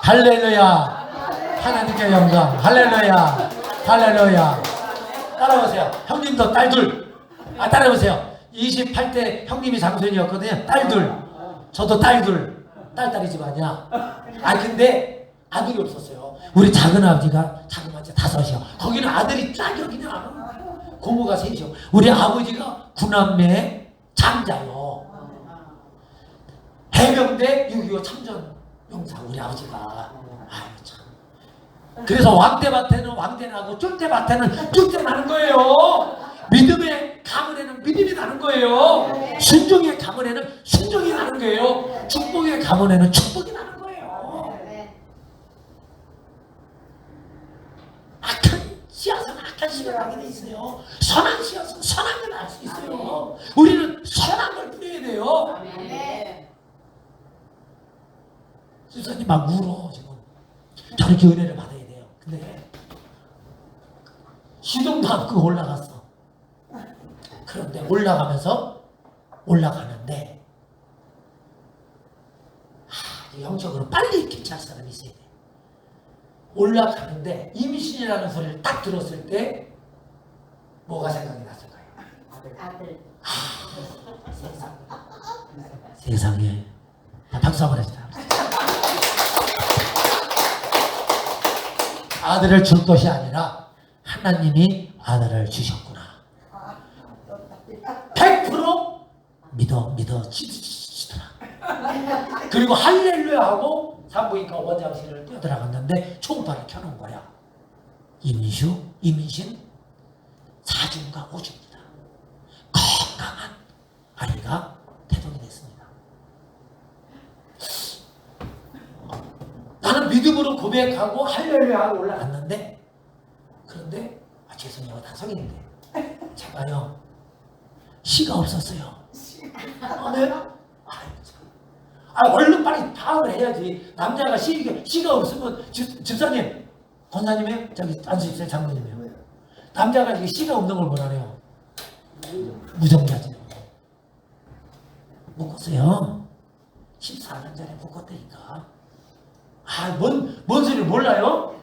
할렐루야. 하나님께 영광. 할렐루야. 할렐루야. 따라오세요. 형님도 딸 둘. 따라오세요. 28대 형님이 장손이었거든요. 딸 둘. 저도 딸 둘. 딸이집 아니야. 근데 아들이 없었어요. 우리 작은 아버지가 다섯이요. 거기는 아들이 딱 여기는 고모가 셋이요. 우리 아버지가 구남매 장자요. 해병대 6.25 참전 용사 우리 아버지가. 참. 그래서 왕대밭에는 왕대 나고 쫄대밭에는 쫄대 나는 거예요. 믿음의 가문에는 믿음이 나는 거예요. 순종의 가문에는 순종이 나는 거예요. 축복의 가문에는 축복이 나는 거예요. 악한 씨앗은 악한 씨가 나게 돼 있어요. 선한 씨앗은 선한 게 날 수 있어요. 우리는 선한 걸 뿌려야 돼요. 집사님 막 울어 지금. 저렇게 은혜를 받아야 돼요. 근데 시동도 안 끄고 올라갔어. 그런데 올라가는데 영적으로 빨리 개최할 사람이 있어야 돼. 올라가는데 임신이라는 소리를 딱 들었을 때 뭐가 생각이 났을까요? 아들. 세상에. 박수 한번 해주세요. 아들을 줄 것이 아니라 하나님이 아들을 주셨구나. 100% 믿어지더라. 그리고 할렐루야 하고 산부인과 원장실을 뛰어들어갔는데 초음파를 켜놓은 거야. 임신 4주인가 5주입니다. 건강한 아이가 태동이 됐습니다. 나는 믿음으로 고백하고 할렐루야 하고 올라갔는데, 그런데 죄송해요, 다 성인인데 제가요 씨가 없었어요. 네? 얼른 빨리 파악을 해야지. 남자가 씨가 없으면 집사님, 권사님이에요? 저기 안수집사 장모님이에요. 남자가 이게 씨가 없는 걸 뭐라네요? 무정자지. 묶었어요. 14년 전에 묶었다니까. 뭔 소리 몰라요?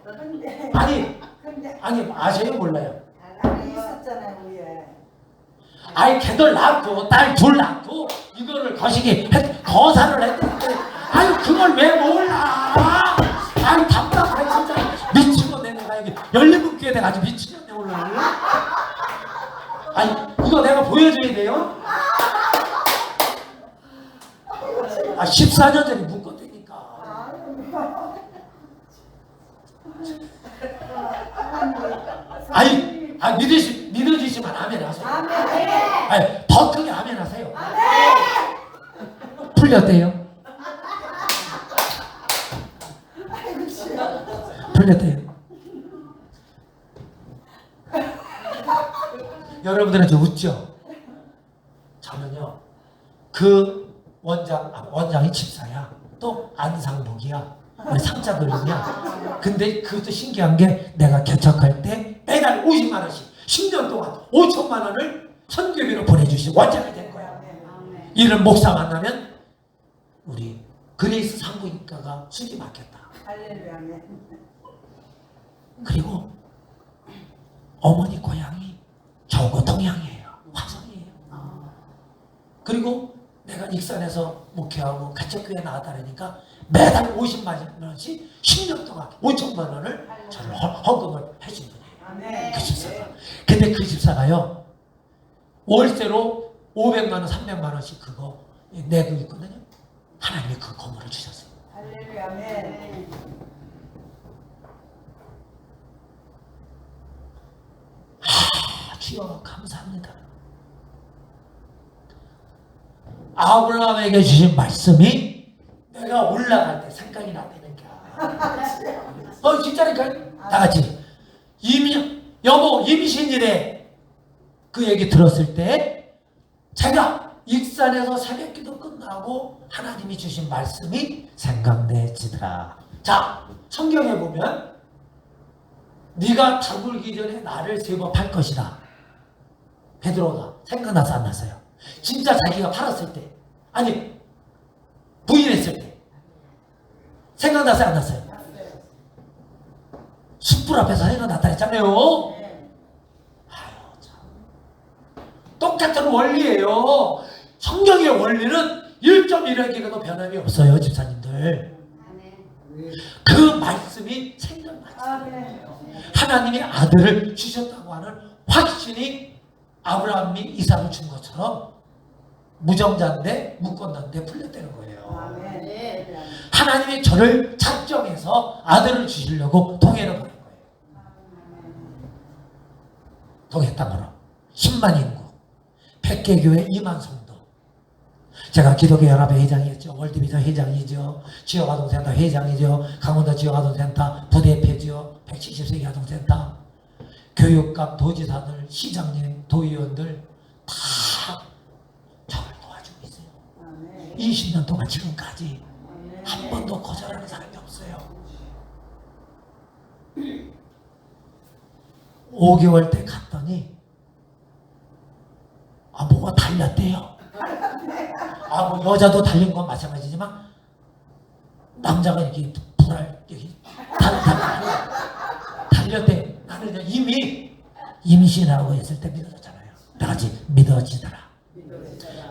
근데 아니 아세요 몰라요? 나는 있었잖아요 위에. 걔들 낳고 딸 둘 낳고 이거를 거사를 했는데 그걸 왜 몰라? 답답해 진짜 미치겠네. 내가 여기 열리문교회 돼가지고 미치겠네 오늘. 이거 내가 보여줘야 돼요? 14년 전에 묶었다니까. 믿어지시면 아멘 하세요. 더 크게 아멘 하세요. 풀렸대요. 풀렸대요. 여러분들은 좀 웃죠? 저는요, 그 원장이 집사야. 또 안상복이야. 우리 삼자들이야. 근데 그것도 신기한 게 내가 개척할 때 매달 50만 원씩 10년 동안 5천만 원을 선교비로 보내주신 원장이 된 거야. 이런 목사 만나면 우리 그레이스 산부인과가 수지 막혔다. 할렐루야. 그리고 어머니 고향이 저거 동양이에요. 화성이에요. 그리고 내가 익산에서 목회하고 개척교회 나왔다니까 매달 50만 원씩 10년 동안 5천만 원을 저를 헌금을 해준 분이에요. 그 집사가. 근데 그 집사가요, 월세로 500만 원, 300만 원씩 그거 내고 있거든요. 하나님이 그 건물을 주셨어요. 할렐루야. 주여 감사합니다. 아브라함에게 주신 말씀이 내가 올라갈 때 생각이 나다는 거야. 진짜니까 다 같이 여보 임신이래. 그 얘기 들었을 때 제가 익산에서 새벽기도 끝나고 하나님이 주신 말씀이 생각내지더라. 자, 성경에 보면 네가 다굴기 전에 나를 3번 팔 것이다. 베드로가 생각나서 안 났어요. 진짜 자기가 팔았을 때, 부인했을 때 생각나서 안 났어요. 숯불 앞에서 생각났다 했잖아요. 참. 똑같은 원리예요. 성경의 원리는 1.1회기가도 변함이 없어요, 집사님들. 그 말씀이 생각나죠. 하나님이 아들을 주셨다고 하는 확신이 아브라함이 이삭을 준 것처럼 무정자인데 묶었는데 풀렸다는 거예요. 하나님이 저를 작정해서 아들을 주시려고 동해를 보낸 거예요. 동해 땅으로 10만 인구 100개 교회 2만 성도. 제가 기독교 연합회 회장이었죠. 월드비전 회장이죠. 지역아동센터 회장이죠. 강원도 지역아동센터 부대표죠. 170세 아동센터. 교육감, 도지사들, 시장님, 도의원들 다 저를 도와주고 있어요. 20년 동안 지금까지 한 번도 거절하는 사람이 없어요. 5개월 때 갔더니 뭐가 달렸대요. 뭐 여자도 달린 건 마찬가지지만 남자가 이렇게 불알 여기 달렸대. 나는 이미 임신하고 있을 때 믿어졌잖아요. 다 같이 믿어지더라.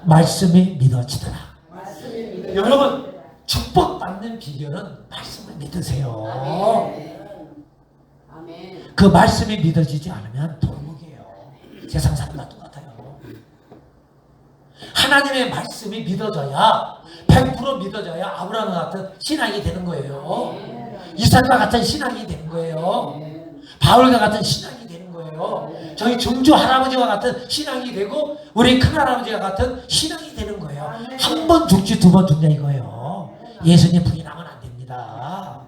말씀이 믿어지더라. 여러분, 축복받는 비결은 말씀을 믿으세요. 그 말씀이 믿어지지 않으면 도둑이에요. 세상 사람과 똑같아요. 하나님의 말씀이 믿어져야 100% 믿어져야 아브라함 같은 신앙이 되는 거예요. 이삭과 같은 신앙이 되는 거예요. 바울과 같은 신앙이 되는 거예요. 저희 증조 할아버지와 같은 신앙이 되고 우리 큰할아버지와 같은 신앙이 되는 거예요. 한 번 죽지 2번 죽냐 이거예요. 예수님 부인하면 안 됩니다.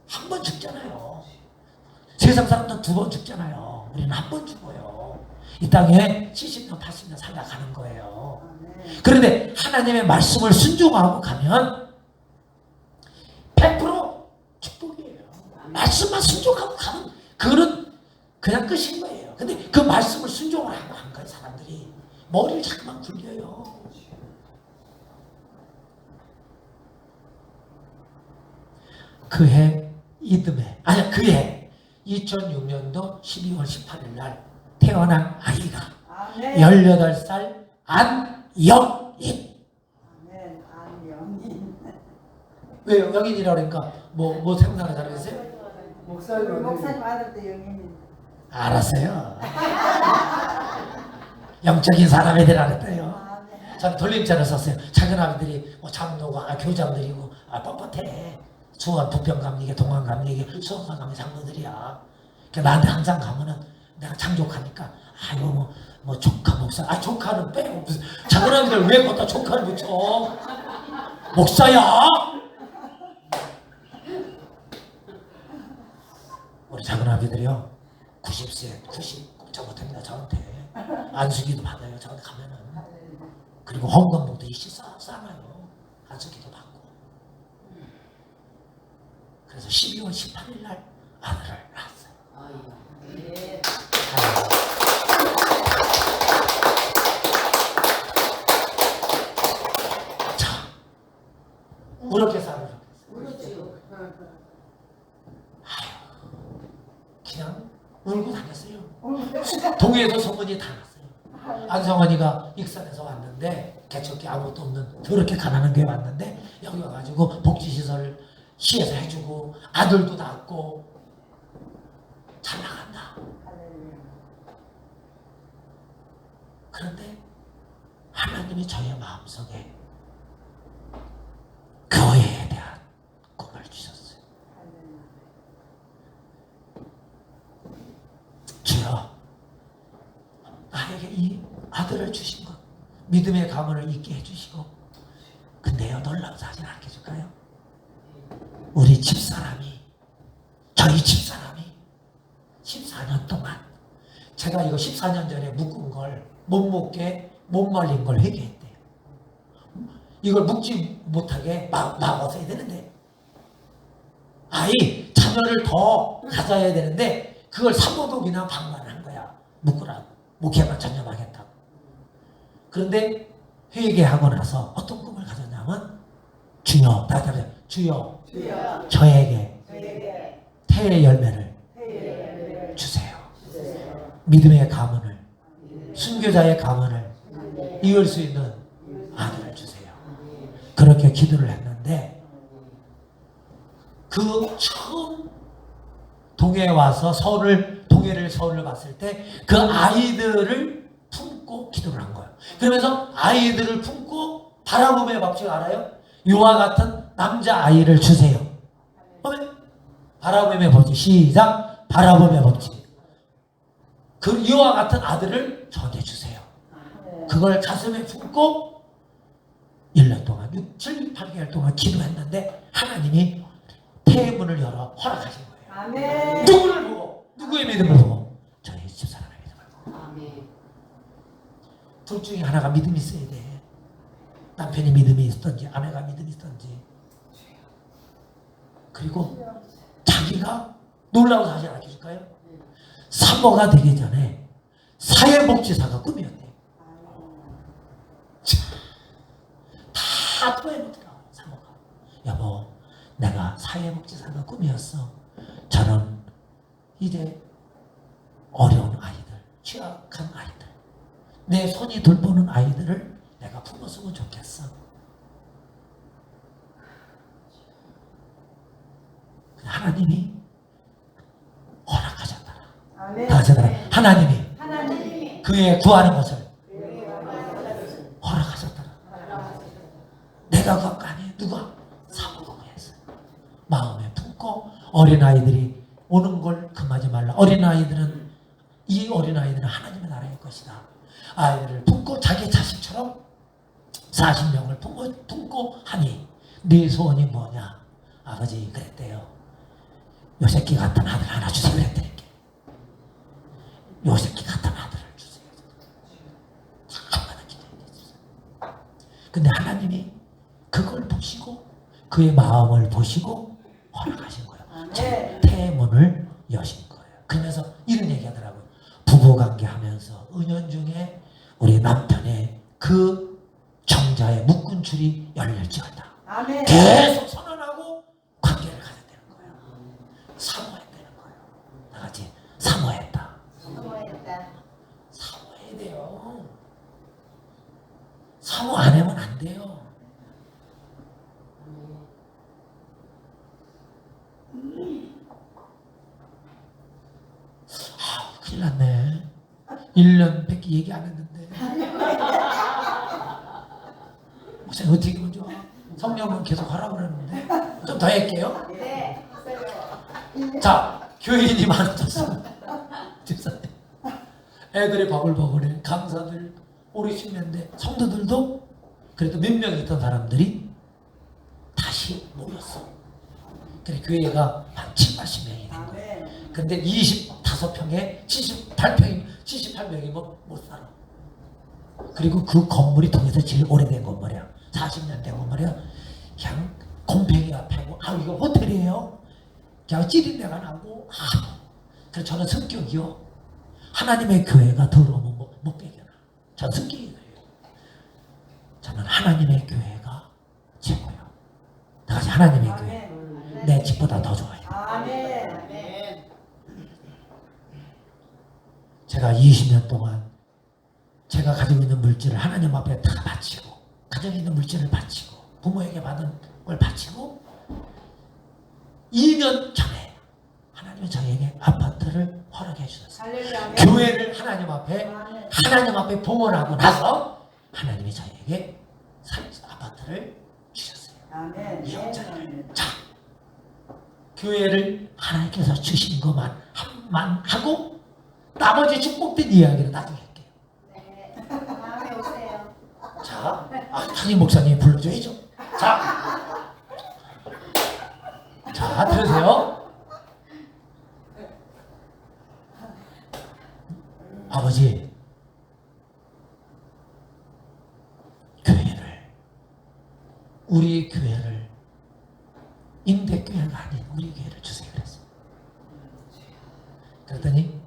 한 번 죽잖아요. 세상 사람들은 2번 죽잖아요. 우리는 한 번 죽어요. 이 땅에 70년 80년 살아가는 거예요. 그런데 하나님의 말씀을 순종하고 가면 100% 축복이에요. 말씀만 순종하고 가면 그거는 그냥 끝인 거예요. 근데 그 말씀을 순종을 하고 한 거예요. 사람들이 머리를 자꾸만 굴려요. 그해 이듬해 그해 2006년도 12월 18일 날 태어난 아이가 아멘. 18살 안영인. 아멘. 안영인. 왜요? 영인이라고 그러니까 뭐 생각을 잘하겠어요? 우리 목사님 아들도 영인인데. 알았어요. 영적인 사람이 되라랬대요. 아멘. 전 돌림자를 썼어요. 작은 아이들이 뭐 장로가 교장들이고 뻣뻣해. 수원 부평감리계 동안감리계 수원감리 장로들이야. 그러니까 나한테 항상 가면은 내가 장족하니까 아이고 뭐 조카 목사 조카는 빼고 무슨 작은 아이들 왜 거기다 조카를 붙여? 목사야. 우리 작은 아비들이요 90세 90 꼼짝 못합니다. 저한테 안수기도 받아요. 저한테 가면은. 그리고 헌금복도 이씨 싸나요. 안수기도 받고. 그래서 12월 18일 날 아들을 낳았어요. 자, 그렇게 살아요. 그냥 울고 다녔어요. 동해에서 소문이 다 났어요. 안성원이가 익산에서 왔는데 개척기 아무것도 없는 더럽게 가난한 교회 왔는데 여기 와가지고 복지시설 시에서 해주고 아들도 낳고 잘 나간다. 그런데 하나님이 저의 마음속에 교회에 대한 꿈을 주셨어요. 주여 나에게 이 아들을 주신 것 믿음의 가문을 있게 해주시고 근데요 놀라운 사실 알려줄까요? 우리 집사람이 저희 집사람이 14년 동안 제가 이거 14년 전에 묶은 걸 못 먹게 못 말린 걸 회개했대요. 이걸 묶지 못하게 막아서야 되는데 아이 자녀를 더 가져야 되는데 그걸 사모도 그냥 방관한 거야. 묶으라고 목회만 전념하겠다고. 그런데 회개하고 나서 어떤 꿈을 가졌냐면 주여 나한테 주여 저에게 태의 열매를 주세요. 믿음의 가문을 순교자의 가문을 이을 수 있는 아들을 주세요. 그렇게 기도를 했는데 그 처음 동해에 와서 동해를 서울을 봤을 때 그 아이들을 품고 기도를 한 거예요. 그러면서 아이들을 품고 바라봄의 법칙 알아요? 이와 같은 남자 아이를 주세요. 바라봄의 법칙 시작. 바라봄의 법칙. 그 이와 같은 아들을 저한테 주세요. 그걸 가슴에 품고 1년 동안 6, 7, 8개월 동안 기도했는데 하나님이 태문을 열어 허락하신 거예요. 아멘. 누구를 보고? 누구의 믿음을 보고? 저희 집사람의 믿음을 보고. 아멘. 둘 중에 하나가 믿음이 있어야 돼. 남편이 믿음이 있든지 아내가 믿음이 있든지. 그리고 자기가 놀라운 사실 알려줄까요? 사모가 되기 전에 사회복지사가 꿈이었대요. 다 토해놓더라고요. 사모가. 여보 내가 사회복지사가 꿈이었어. 저는 이제 어려운 아이들 취약한 아이들 내 손이 돌보는 아이들을 내가 품었으면 좋겠어. 하나님이 허락하셨더라. 아멘. 하나님이 그의 구하는 것을 허락하셨더라. 내가 그거 아니에요. 누가? 사모가 구했어요. 마음에 품고 어린아이들이 오는 걸 금하지 말라. 이 어린아이들은 하나님의 나라의 것이다. 아이들을 품고 자기 자식처럼 40명을 품고 하니 네 소원이 뭐냐? 아버지 그랬대요. 요새끼 같은 아들 하나 주세요 그랬대. 요새끼 같은 아들을 주세요. 얼마나 기도했겠어요. 근데 하나님이 그걸 보시고 그의 마음을 보시고 허락하신 거예요. 제 태문을 여신 거예요. 그러면서 이런 얘기하더라고요. 부부관계 하면서 은연중에 우리 남편의 그 정자의 묶은 줄이 열릴지어다. 아멘. 계속 선언하고 관계를 가졌대요. 알았네. 1년밖에 얘기 안 했는데. 목사님 어떻게 하면 좋아? 성령은 계속 하라고 그러는데 좀 더 할게요. 네. 자, 교인이 많아졌어. 집사님. 애들이 바글바글해. 강사들 오래 쉬는데 성도들도 그래도 몇 명 있던 사람들이 다시 모였어. 그래 교회가 한 7, 80명이 된 거야. 아멘. 근데 25평에 78명이면 못 살아. 그리고 그 건물이 동에서 제일 오래된 건물이야. 40년 된 건물이야. 그냥 곰팡이가 패고, 아, 이거 호텔이에요. 그냥 찌린내가 나고, 그래서 저는 성격이요. 하나님의 교회가 더러우면 못 배겨나. 저는 성격이 그래요. 저는 하나님의 교회가 최고예요. 다 같이 하나님의 교회. 아멘. 내 집보다 더 좋아요. 아멘. 아멘. 제가 20년 동안 제가 가지고 있는 물질을 하나님 앞에 다 바치고, 가지고 있는 물질을 바치고, 부모에게 받은 걸 바치고, 2년 전에 하나님은 저에게 아파트를 허락해 주셨어요. 할렐루야. 교회를 하나님 앞에, 아멘. 하나님 앞에 봉헌하고 나서 하나님이 저에게 아파트를 주셨어요. 아멘. 이 영자를. 아멘. 자, 교회를 하나님께서 주신 것만 한만 하고 나머지 축복된 이야기를 나중에 할게요. 네. 다음에 오세요. 자, 담임 목사님이 불러줘야죠. 자, 들으세요. 아버지, 교회를, 우리 교회를, 임대교회가 아닌 우리 교회를 주세요 그랬어요. 그랬더니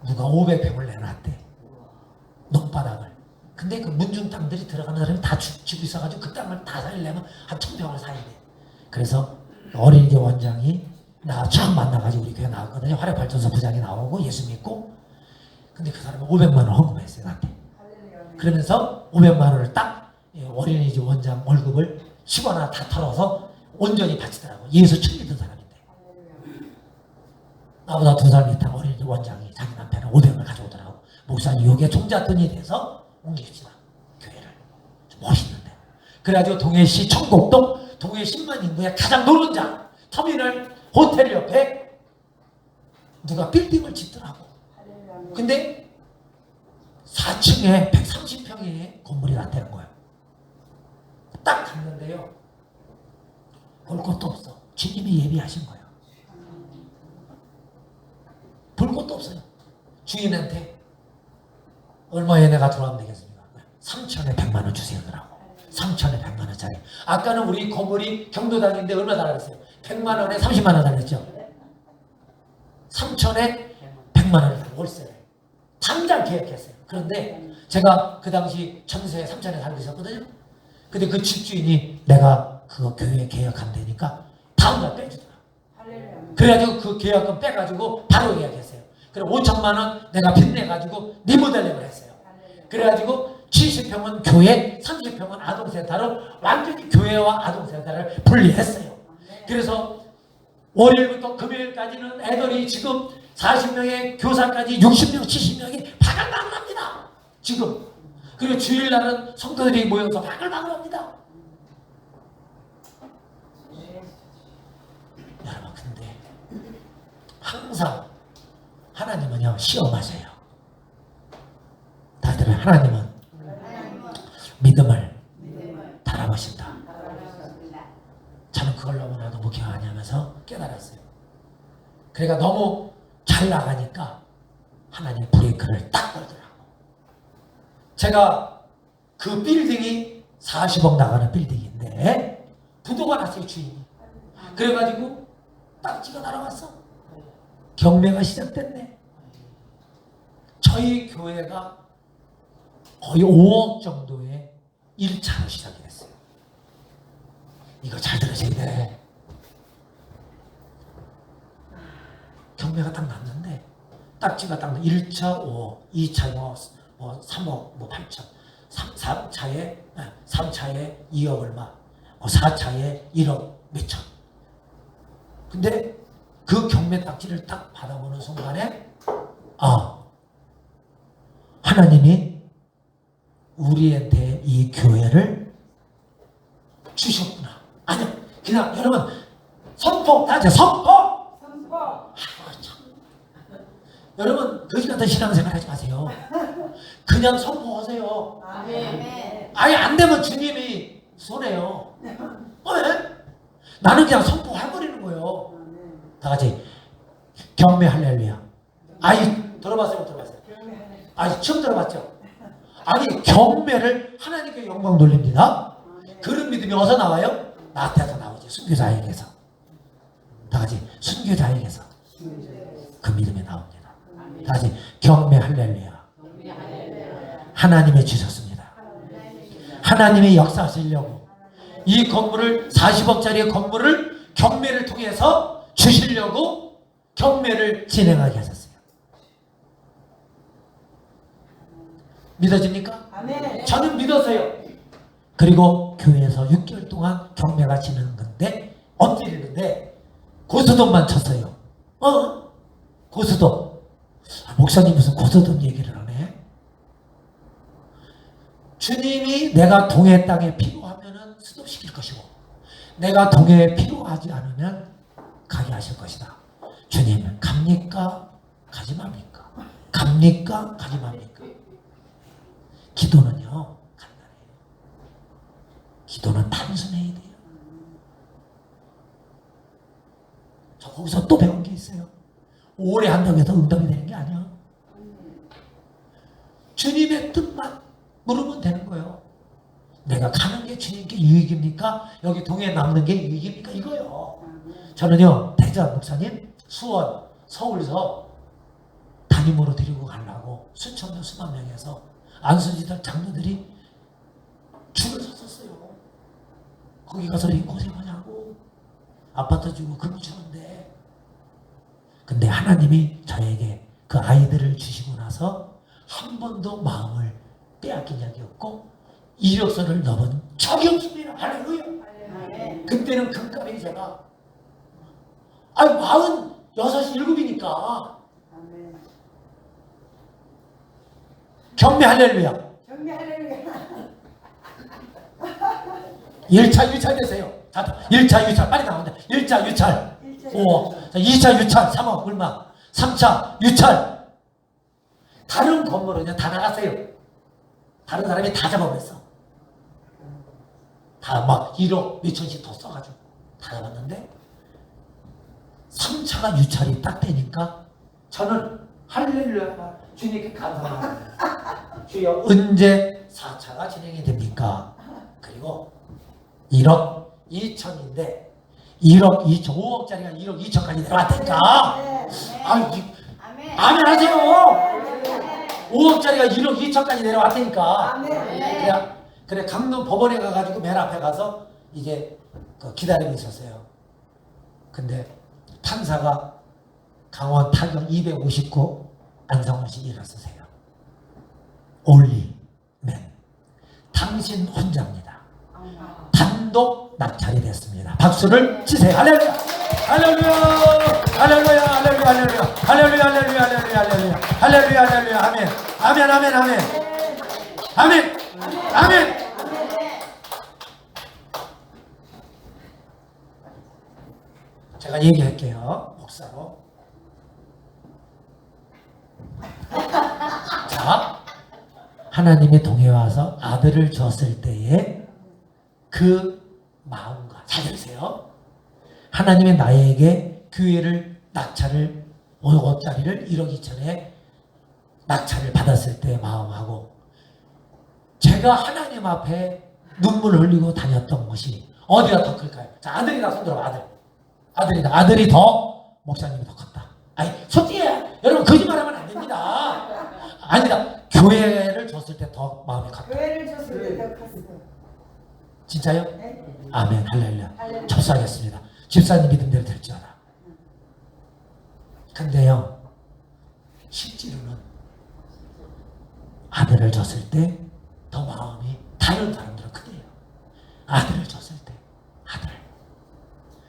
누가 500평을 내놨대. 논바닥을. 근데 그 문중 땅들이 들어가는 사람이 다 지고 있어가지고 그 땅을 다 살려면 한 1000평을 사야 돼. 그래서 어린이집 원장이 나 처음 만나가지고 우리 교회 나왔거든요. 화력발전소 부장이 나오고 예수 믿고. 근데 그 사람은 500만 원 헌금했어요 나한테. 할렐루야. 그러면서 500만 원을 딱 어린이집 원장 월급을 10원이나 다 털어서 온전히 바치더라고. 예수 처음 믿은 사람인데. 할렐루야. 나보다 2살 밑에 어린이집 원장이 자기 남편은 500원을 가져오더라고. 목사님 요게 종잣돈이 돼서 옮깁시다. 교회를. 좀 멋있는데. 그래가지고 동해시 청곡동 동해 10만 인구의 가장 노른자 터미널 호텔 옆에 누가 빌딩을 짓더라고. 할렐루야. 근데 4층에 130평의 건물이 났다는 거예요. 딱 갔는데요. 볼 것도 없어. 주님이 예비하신 거예요. 볼 것도 없어요. 주인한테 얼마에 내가 돌아오면 되겠습니까? 3천에 100만 원 주세요. 그러고 3천에 100만 원짜리. 아까는 우리 건물이 경도당인데 얼마 달았어요? 100만 원에 30만 원 달렸죠. 3천에 100만 원을 월세를 당장 계약했어요. 그런데 제가 그 당시 전세 3천에 살고 있었거든요. 근데 그 집주인이 내가 그거 교회 계약한다니까 다음날 빼주더라. 할렐루야. 그래가지고 그 계약금 빼가지고 바로 예약했어요. 그래 5천만 원 내가 빚내가지고 리모델링을 했어요. 할렐루야. 그래가지고 70평은 교회, 30평은 아동센터로 완전히 교회와 아동센터를 분리했어요. 그래서 월요일부터 금요일까지는 애들이 지금 40명의 교사까지 60명, 70명이 바글바글합니다. 지금. 그리고 주일날은 성도들이 모여서 바글바글합니다. 여러분 근데 항상 하나님은요 시험하세요. 다들 하나님은 믿음을 달아보신다. 저는 그걸 너무나도 목회하냐면서 깨달았어요. 그러니까 너무 잘 나가니까 하나님 브레이크를 딱 걸더라고. 제가 그 빌딩이 40억 나가는 빌딩인데 부도가 났어요 주인이. 그래가지고 딱 찍어 날아갔어. 경매가 시작됐네. 저희 교회가 거의 5억 정도의 1차로 시작이 됐어요. 이거 잘 들으셔야 돼. 경매가 딱 났는데 딱지가 딱 1차 5억, 2차 뭐 3억, 뭐 8천, 3차에 2억 얼마, 4차에 1억 몇천. 근데 그 경매 딱지를 딱 받아보는 순간에 아, 하나님이 우리한테 이 교회를 주셨구나. 아니요, 그냥 여러분 선포, 다들 선포. 선포. 여러분 거지 같은 신앙생활 하지 마세요. 그냥 선포하세요. 아멘. 아예 안 되면 주님이 손해요. 왜? 나는 그냥 선포해버리는 거예요. 다 같이 경매 할렐루야. 아이 들어봤어요? 못 들어봤어요? 아니 처음 들어봤죠? 아니 경매를 하나님께 영광 돌립니다. 그런 믿음이 어디서 나와요? 나한테서 나오지. 순교자에게서. 다 같이 순교자에게서 그 믿음이 나옵니다. 다 같이 경매 할렐루야. 하나님이 주셨습니다. 하나님이 역사하시려고 이 건물을 40억짜리 건물을 경매를 통해서 주시려고 경매를 진행하게 하셨어요. 믿어집니까? 아멘. 저는 믿었어요. 그리고 교회에서 6개월 동안 경매가 진행한 건데 엎드리는데 고스톱만 쳤어요. 고스톱. 목사님 무슨 고스톱 얘기를 하네. 주님이 내가 동해 땅에 필요하면 스톱시킬 것이고 내가 동해에 필요하지 않으면 가게 하실 것이다. 주님은 갑니까? 가지 맙니까? 갑니까? 가지 맙니까? 기도는요 간단해요. 기도는 단순해야 돼요. 저 거기서 또 배운 게 있어요. 오래 한다고 해서 응답이 되는 게 아니야. 주님의 뜻만 물으면 되는 거예요. 내가 가는 게 주님께 유익입니까? 여기 동해 남는 게 유익입니까? 이거요. 저는요 대전 목사님 수원 서울서 담임으로 데리고 가려고 수천 명 수만 명에서 안수지들 장로들이 줄을 섰었어요. 거기 가서 이 고생하냐고 아파트 주고 금을 주는데 근데 하나님이 저에게 그 아이들을 주시고 나서 한 번도 마음을 빼앗긴 적이 없고 이력서를 넣은 적이 없습니다. 할렐루야. 그때는 금값이 제가 46, 7이니까 경매 할렐루야. 경매 할렐루야. 1차 유찰 되세요. 자, 1차 유찰 빨리 나온다. 1차 유찰 5억. 2차 유찰 3억 얼마. 3차 유찰. 다른 건물은요 다 나갔어요. 다른 사람이 다 잡아버렸어. 다 막 1억 몇천씩 더 써가지고 다 잡았는데 3차가 유찰이 딱 되니까 저는 할렐루야 주님께 감사합니다. 주여 언제 4차가 진행이 됩니까? 그리고 1억 2천인데 1억 2천 5억짜리가 1억 2천까지 내려왔다니까. 아멘 하세요. 5억짜리가 1억 2천까지 내려왔다니까. 그래 강릉 법원에 가가지고 맨 앞에 가서 이제 기다리고 있었어요. 근데 판사가 강원 타경 259 안성원 씨 일어서세요. 올리 맨 당신 혼자입니다. 단독 낙찰이 됐습니다. 박수를 치세요. 할렐루야 할렐루야 할렐루야 할렐루야 할렐루야 할렐루야 할렐루야 할렐루야 할렐루야 할렐루야 아멘 아멘 아멘 아멘 아멘 아멘. 제가 얘기할게요. 목사로. 자, 하나님이 동해 와서 아들을 줬을 때에 그 마음과 잘 들으세요. 하나님이 나에게 교회를 낙찰을 5억짜리를 1억 2천에 낙찰을 받았을 때의 마음하고 제가 하나님 앞에 눈물을 흘리고 다녔던 것이 어디가 더 클까요? 자, 아들이다 손들어봐. 아들이 더 목사님이 더 컸다. 아니 솔직히 여러분 거짓말하면 안 됩니다. 아니다. 교회를 줬을 때 더 마음이 컸다. 교회를 줬을 때 더 컸어요. 진짜요? 네. 아멘 할렐루야. 접수하겠습니다. 집사님 믿음대로 될지어다. 근데요 실제로는 아들을 줬을 때 더 마음이 다른 사람들은 크대요. 아들을 줬을 때 아들.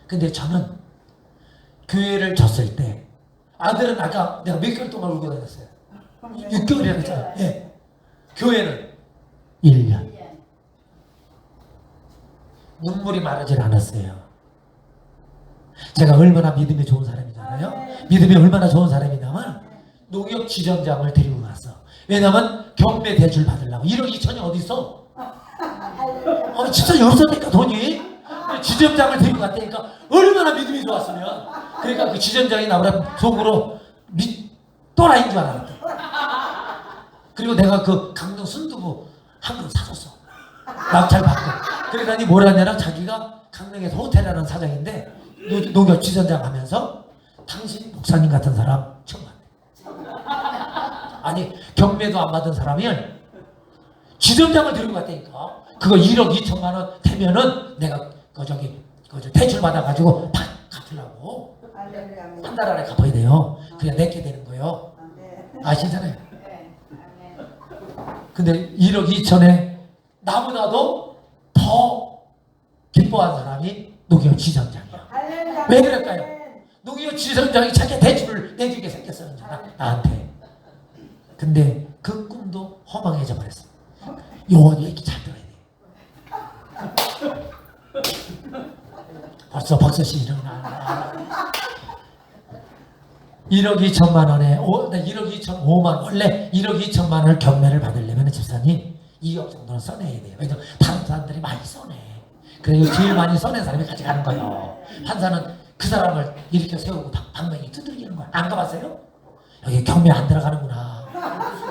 근데 저는 교회를 줬을 때 아들은 아까 내가 몇 개월 동안 울고 다녔어요. 6개월이라고 했잖아. 예. 교회는 1년. 눈물이 마르질 않았어요. 제가 얼마나 믿음이 좋은 사람이잖아요. 믿음이 얼마나 좋은 사람이냐면 농협 지점장을 데리고 갔어. 왜냐면 경매 대출 받으려고. 1억 2천이 어디 있어? 진짜 없으니까 돈이. 지점장을 데리고 갔다니까 얼마나 믿음이 좋았으면. 그러니까 그 지점장이 나보다 속으로 또라이인 줄 알았대. 그리고 내가 그 강릉 순두부 한 그릇 사줬어. 낙찰 받고. 그러더니 뭐라냐면 자기가 강릉에서 호텔하는 사장인데 농협 지점장 하면서 당신 목사님 같은 사람 처음 봤네. 아니 경매도 안 받은 사람이 지점장을 데리고 갔다니까. 그거 1억 2천만 원 되면은 내가 대출 받아가지고 다 갚으려고 한 달 안에 갚아야 돼요. 그래야 내게 되는 거예요. 아시잖아요. 근데 1억 2천에 나보다도 더 기뻐한 사람이 농협 지점장이야. 왜 그럴까요? 농협 지점장이 자기 대출을 내주게 생겼어요. 나한테. 근데 그 꿈도 허망해져 버렸어. 요 얘기 잘 들어야 돼. 벌써 박서씨 일어나. 1억 2천만 원에 1억 2천 5만 원래 1억 2천만 원을 경매를 받으려면 집사님 2억 정도는 써내야 돼요. 왜냐면 다른 사람들이 많이 써내. 그래서 제일 많이 써낸 사람이 가져가는 거예요. 판사는 그 사람을 일으켜 세우고 방망이 두들기는 거야. 안 가봤어요? 여기 경매 안 들어가는구나.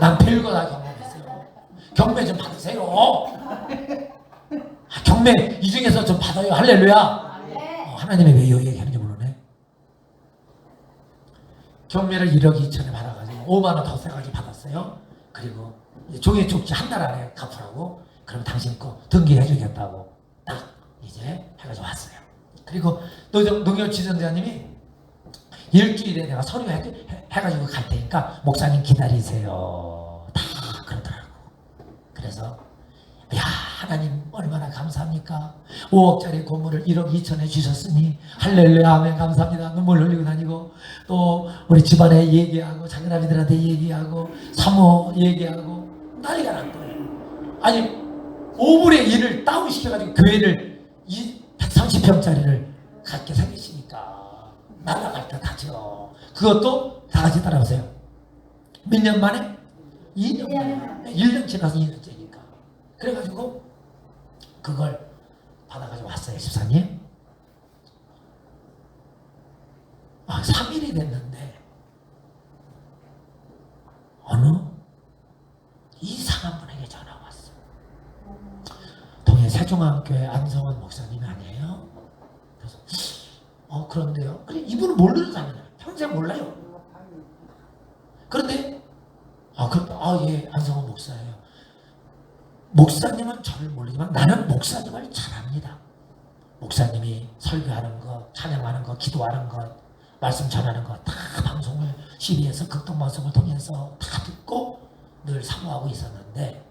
난 별거 다 경험했어요. 경매 좀 받으세요. 경매 이 중에서 좀 받아요. 할렐루야. 하나님이 왜 이 얘기하는지 모르네. 경매를 1억 2천에 받아가지고 5만 원 더 세가지고 받았어요. 그리고 종이 쪽지 한 달 안에 갚으라고. 그럼 당신 거 등기해주겠다고 딱 이제 해가지고 왔어요. 그리고 농협 지점장님이 일주일에 내가 서류 해가지고 갈 테니까 목사님 기다리세요. 다 그러더라고. 그래서 야 하나님 얼마나 감사합니까? 5억짜리 건물을 1억 2천에 주셨으니 할렐루야 아멘 감사합니다. 눈물 흘리고 다니고 또 우리 집안에 얘기하고 작은아비들한테 얘기하고 사모 얘기하고 난리가 난 거예요. 아니 5분의 1을 다운시켜가지고 교회를 130평짜리를 갖게 생기시니까 날아갈 듯 하죠. 그것도 다 같이 따라오세요. 몇 년 만에? 2년 만에. 1년 지나서 2년째니까. 그래가지고 그걸 받아가지고 왔어요. 집사님. 3일이 됐는데 어느 이상한 분에게 전화가 왔어. 동해 세종안교회 안성원 목사님이 아니에요? 그래서 그런데요. 그래 이분은 모르는 사람이에요. 평생 몰라요. 그런데 예 안성원 목사예요. 목사님은 저를 모르지만 나는 목사님을 잘 압니다. 목사님이 설교하는 것, 찬양하는 것, 기도하는 것, 말씀 전하는 것 다 방송을 CBS 극동방송을 통해서 다 듣고 늘 사모하고 있었는데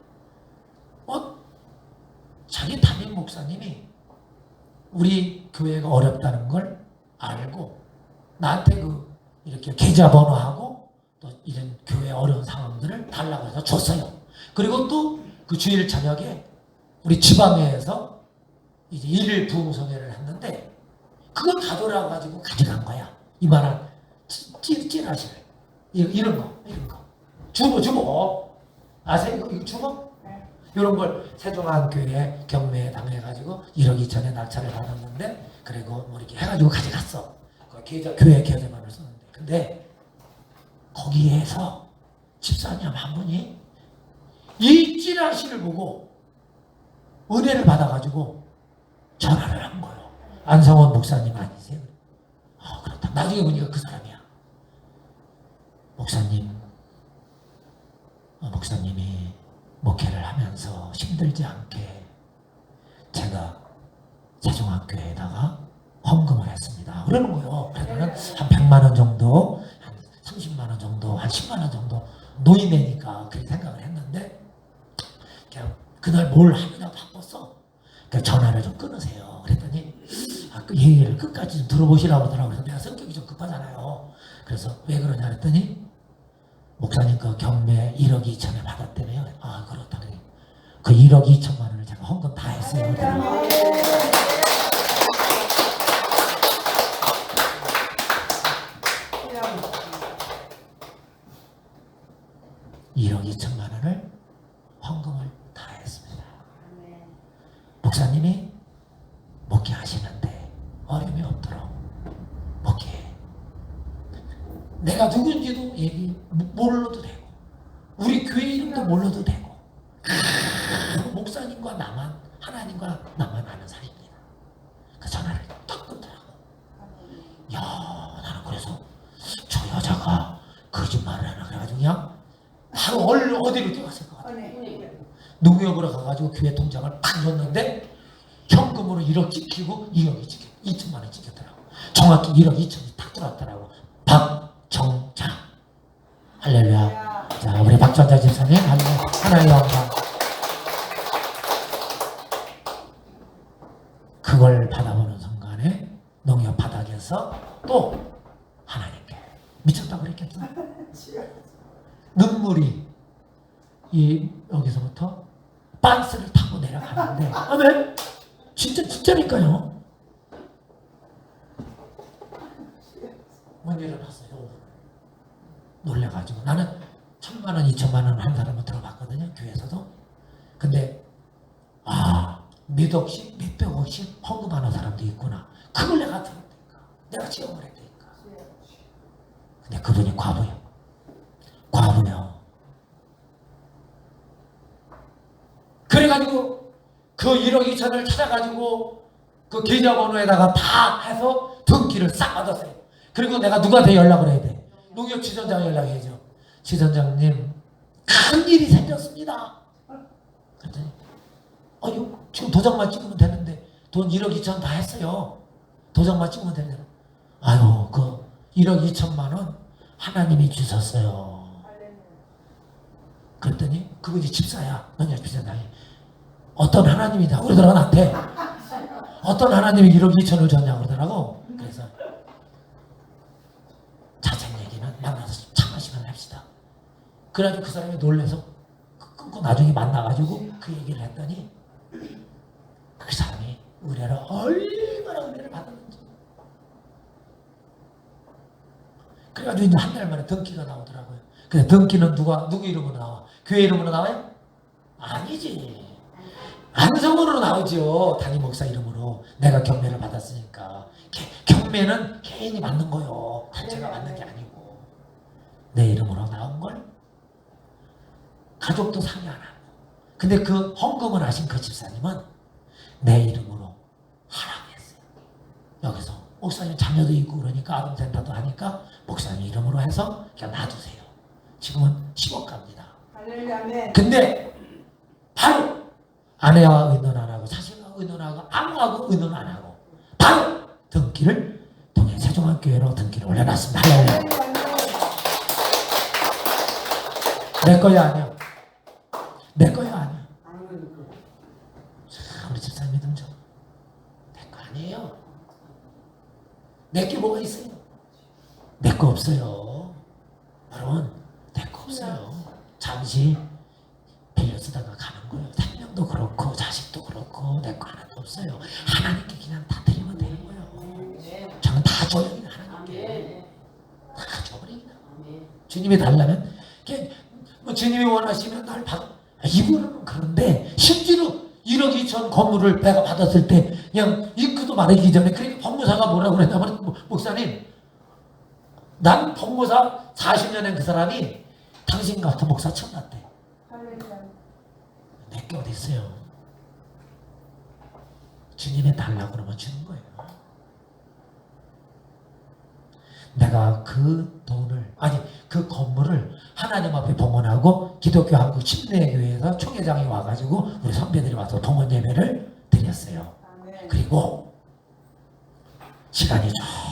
자기 담임 목사님이 우리 교회가 어렵다는 걸 알고 나한테 이렇게 계좌번호하고 또 이런 교회 어려운 상황들을 달라고 해서 줬어요. 그리고 또 그 주일 저녁에 우리 지방회에서 이제 일일 부흥성회를 했는데 그걸 가져와가지고 가져간 거야. 이만한 찌라시를 이런 거 주보 아세요? 이거 주보? 이런 걸 세종안교회 경매에 당해가지고 1억 2천에 낙찰을 받았는데 그리고 뭐 이렇게 해가지고 가져갔어. 교회 계좌번호를 썼는데 근데 거기에서 집사님 한 분이 이 찌라시를 보고 은혜를 받아가지고 전화를 한 거예요. 안성원 목사님 아니세요? 그렇다. 나중에 보니까 그 사람이야. 목사님이 목회를 하면서 힘들지 않게 제가 세종안교회에다가 헌금을 했습니다. 그러는 거예요. 그러면은 한 100만 원 정도, 한 30만 원 정도, 한 10만 원 정도 노인네니까 그렇게 생각을 했는데 그냥 그날 뭘 하느냐 바빴어. 그러니까 전화를 좀 끊으세요. 그랬더니 그 얘기를 끝까지 좀 들어보시라고 하더라고요. 그래서 내가 성격이 좀 급하잖아요. 그래서 왜 그러냐 했더니 목사님 그 경매 1억 2천에 받았다며요. 아 그렇다니. 그 1억 2천만 원을 제가 헌금 다 했어요. 아멘. 1억 2천만 원을 헌금을 다 했습니다. 목사님이 목회하시는데 어려움이 없도록 목회. 내가 누군지도 얘기 몰라도 되고 우리 교회 이름도 몰라도 되고 목사님과 나만 하나님과 나만 아는 사이입니다. 그 전화를 딱 끊더라고. 야 나는 그래서 저 여자가 거짓말을 하나 그래가지고 그냥 바로 어디로 뛰어갔을 것 같아. 농협으로 가가지고 교회 통장을 딱 줬는데 현금으로 1억 찍히고 2억이 찍혀 2천만 원 찍혔더라고. 정확히 1억 2천이 딱 들어왔더라고. 박정자 할렐루야. 자 우리 박정자 집사님 하나님의 영광. 그걸 받아보는 순간에 농협 바닥에서 또 하나님께 미쳤다고 그랬겠죠. 눈물이 여기서부터 빤스를 타고 내려가는데 아멘. 진짜니까요. 뭔 일어났어요. 놀래가지고 나는 1,000만 원, 2천만 원 한 사람은 들어봤거든요. 교회에서도. 근데 몇 억씩, 몇백억씩 헌금하는 사람도 있구나. 그걸 내가 들었다니까. 내가 체험을 했다니까. 근데 그분이 과부요. 그래가지고 그 1억 2천을 찾아가지고 그 계좌번호에다가 다 해서 등기를 싹 받았어요. 그리고 내가 누구한테 연락을 해야 돼? 농협 지점장 연락해야죠. 지점장님 큰 일이 생겼습니다. 그랬더니 지금 도장만 찍으면 되는데 돈 1억 2천 다 했어요. 도장만 찍으면 되잖아. 그 1억 2천만 원 하나님이 주셨어요. 그랬더니 그분이 집사야. 농협 지점장이 어떤 하나님이다 그러더라고 나한테. 어떤 하나님이 1억 2천을 줬냐고 그러더라고. 그래서 자세한 얘기는 만나서 참한 시간을 합시다. 그래가지고 그 사람이 놀래서 끊고 나중에 만나가지고 그 얘기를 했더니 그 사람이 의뢰를 얼마나 의뢰를 받았는지. 그래가지고 이제 한 달 만에 등기가 나오더라고요. 근데 등기는 누구 이름으로 나와? 교회 이름으로 나와요? 아니지. 안성으로 나오죠. 담임 목사 이름으로. 내가 경매를 받았으니까. 경매는 개인이 받는 거요. 단체가 받는 게 아니고. 내 이름으로 나온 걸 가족도 상의 안 하고. 근데 그 헌금을 하신 그 집사님은 내 이름으로 하라고 했어요. 여기서 목사님 자녀도 있고 그러니까 아동센터도 하니까 목사님 이름으로 해서 그냥 놔두세요. 지금은 10억 갑니다. 근데 바로 아내와 의논 안 하고 자식과 의논하고 아무하고 의논 안 하고 바로 등기를 동해 세종학교회로 등기를 올려놨습니다. 내 거야 아니야? 내 거야 아니야? 우리 집사님 믿음 좀. 내 거 아니에요. 내 게 뭐가 있어요? 내 거 없어요. 여러분 내 거 없어요. 잠시 빌려 쓰다가 가는 거예요. 생명도 그렇고 자식도 그렇고 내 거 하나도 없어요. 하나님께 그냥 다 드리면 되는 거예요. 저는 다 줘요. 하나님께 다 줘버립니다. 주님이 달라면 뭐 주님이 원하시면 날 받아. 이거는 그런데 실제로 1억 2천 건물을 내가 받았을 때 그냥 잉크도 마르기 전에 그러니까 법무사가 뭐라고 그랬냐면 목사님 난 법무사 40년엔 그 사람이 당신 같은 목사 처음 났대. 내게 어디 있어요? 주님이 달라고 그러면 주는 거예요. 내가 그 돈을 그 건물을 하나님 앞에 봉헌하고 기독교 한국 침례교회에서 총회장이 와가지고 우리 선배들이 와서 봉헌 예배를 드렸어요. 그리고 시간이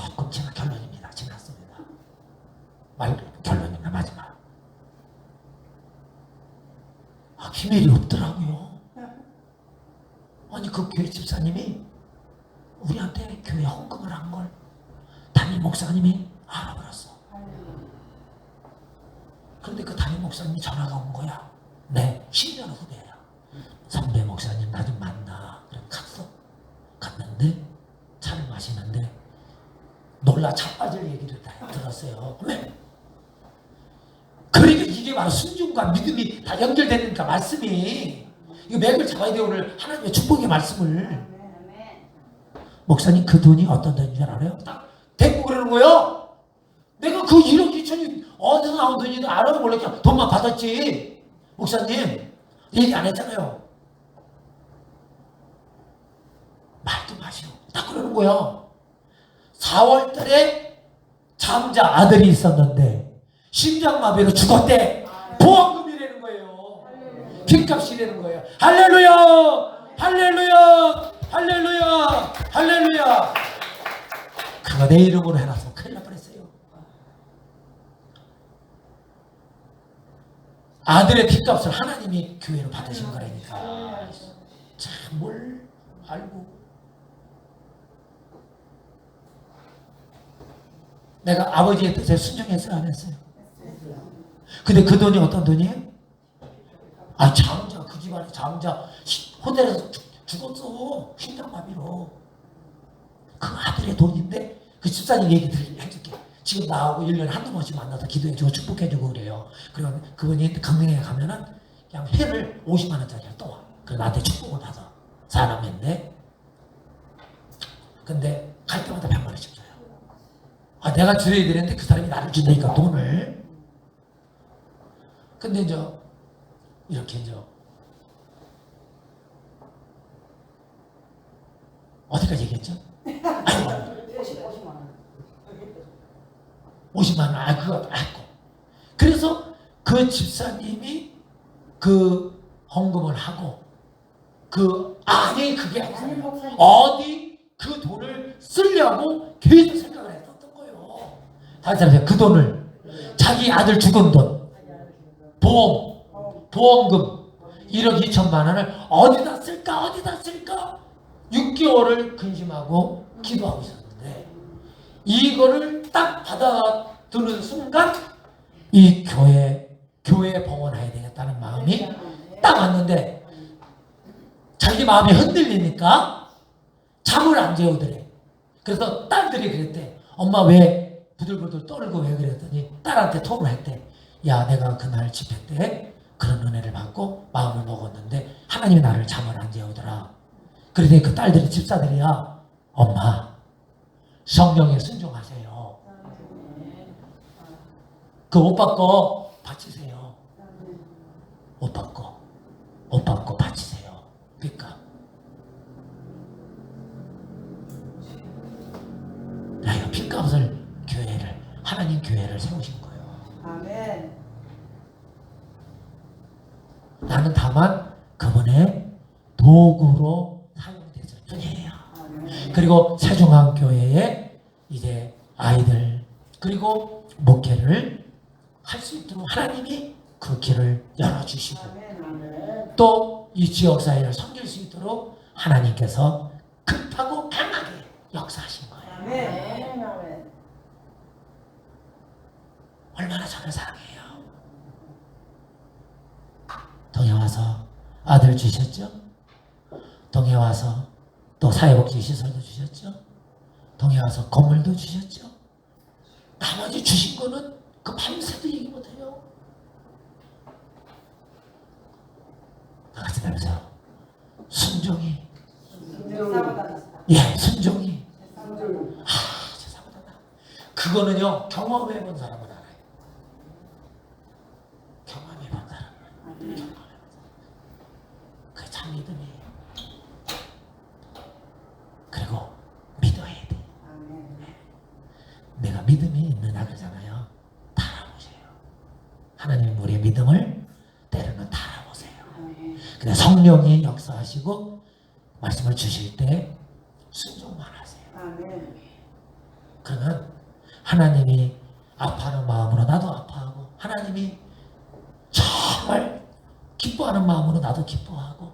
조금 지났습니다. 결론입니다. 마지막. 기밀이 없더라고요. 그 교회 집사님이 우리한테 교회 헌금을 한 걸 담임 목사님이 알아버렸어. 목사님이 전화가 온 거야. 네, 10년 후배야. 선배 목사님 나 좀 만나. 그래 갔어. 갔는데 차를 마시는데 놀라 자빠질 얘기를 다 들었어요. 왜? 그러니까 이게 바로 순종과 믿음이 다 연결되니까 말씀이 이거 맥을 잡아야 돼. 오늘 하나님의 축복의 말씀을. 목사님 그 돈이 어떤 돈인 줄 알아요? 딱 대고 그러는 거예요. 내가 그 1억 2천이 어디서 나온 돈인지 알아요? 몰라. 그냥 돈만 받았지. 목사님 얘기 안 했잖아요. 말도 마시오. 딱 그러는 거야. 4월 달에 장자 아들이 있었는데 심장마비로 죽었대. 보험금이라는 거예요. 빚값이라는 거예요. 할렐루야! 할렐루야! 할렐루야! 할렐루야! 그거 내 이름으로 해놔서 큰일 날 뻔했어요. 아들의 빚값을 하나님이 교회로 받으신 거라니까. 참 뭘 알고. 내가 아버지의 뜻에 순종했어요, 안 했어요? 근데 그 돈이 어떤 돈이에요? 아, 장자, 그 집안의 장자 호텔에서 죽었어. 심장마비로. 그 아들의 돈인데 그 집사님 얘기 해줄게. 지금 나하고 1년에 한두 번씩 만나서 기도해주고 축복해주고 그래요. 그러면 그분이 강릉에 가면은 그냥 회를 50만 원짜리를 떠와. 그래서 나한테 축복을 받아. 사람인데 근데 갈 때마다 100만 원씩 줘요. 아, 내가 줘야 되는데 그 사람이 나를 준다니까 돈을. 근데 이제 이렇게 이제 어디까지 얘기했죠? 50만 원. 아, 그거 알고. 그래서 그 집사님이 그 헌금을 하고 아니 그게 아니에요. 어디 그 돈을 쓰려고 계속 생각을 했었던 거예요. 다시 말해서 그 돈을 자기 아들 죽은 돈, 보험금 1억 2천만 원을 어디다 쓸까 6개월을 근심하고 기도하고 있었는데 이거를 딱 받아두는 순간 이 교회에 봉헌해야 되겠다는 마음이 딱 왔는데 자기 마음이 흔들리니까 잠을 안 재우더래. 그래서 딸들이 그랬대. 엄마 왜 부들부들 떨고 왜 그랬더니 딸한테 톡을 했대. 야, 내가 그날 집회 때 그런 은혜를 받고 마음을 먹었는데 하나님이 나를 잠을 안 재우더라. 그런데 그 딸들이 집사들이야. 엄마 성령에 순종하세요. 그 오빠 거 바치세요. 오빠 거 바치세요. 빚값. 야, 빚값을 하나님 교회를 세우신 거예요. 아멘. 나는 다만 그분의 도구로 사용됐을 뿐이에요. 그리고 세종항교회에 이제 아이들 그리고 목회를 할 수 있도록 하나님이 그 길을 열어주시고 또 이 지역사회를 섬길 수 있도록 하나님께서 급하고 강하게 역사하신 거예요. 아멘. 얼마나 저를 사랑해요. 동해 와서 아들 주셨죠? 동해 와서 또 사회복지 시설도 주셨죠? 동해 와서 건물도 주셨죠? 나머지 주신 거는 그 밤새도 얘기 못해요. 같이 들으세요. 순종이. 예, 순종이. 세상보다. 그거는요, 경험해본 사람은 알아요. 경험해본 사람은. 그게 참 믿음이에요. 그리고 믿어야 돼. 내가 믿음이 있느냐 그러잖아요. 달아보세요. 하나님은 우리의 믿음을 때로는 달아보세요. 근데 성령이 역사하시고 말씀을 주실 때 순종만 하세요. 그러면 하나님이 아파하는 마음으로 나도 아파하고 하나님이 정말 기뻐하는 마음으로 나도 기뻐하고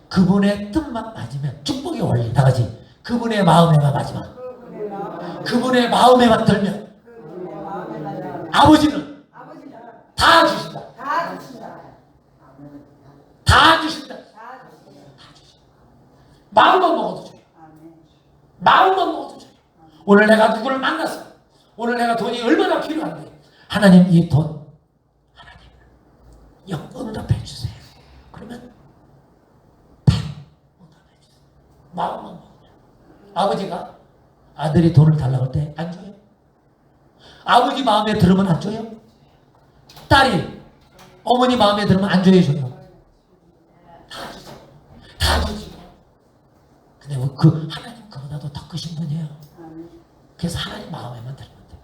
그분의 뜻만 맞으면 축복의 원리 다 같이 그분의 마음에만 맞으면 그분의 마음에만 들면 아버지는 다 주신다. 오늘 내가 누구를 만났어. 오늘 내가 돈이 얼마나 필요한데 하나님 이 돈 하나님 응답해 주세요. 그러면 다 응답해 주세요. 마음만 먹으면 아버지가 아들이 돈을 달라고 할 때 안 줘요? 아버지 마음에 들으면 안 줘요? 딸이 어머니 마음에 들으면 안 줘요? 줘요? 다 주죠. 다 주죠. 근데 그 하나님 그보다도 더 크신 분이에요. 그래서 하나님 마음에만 들면 돼.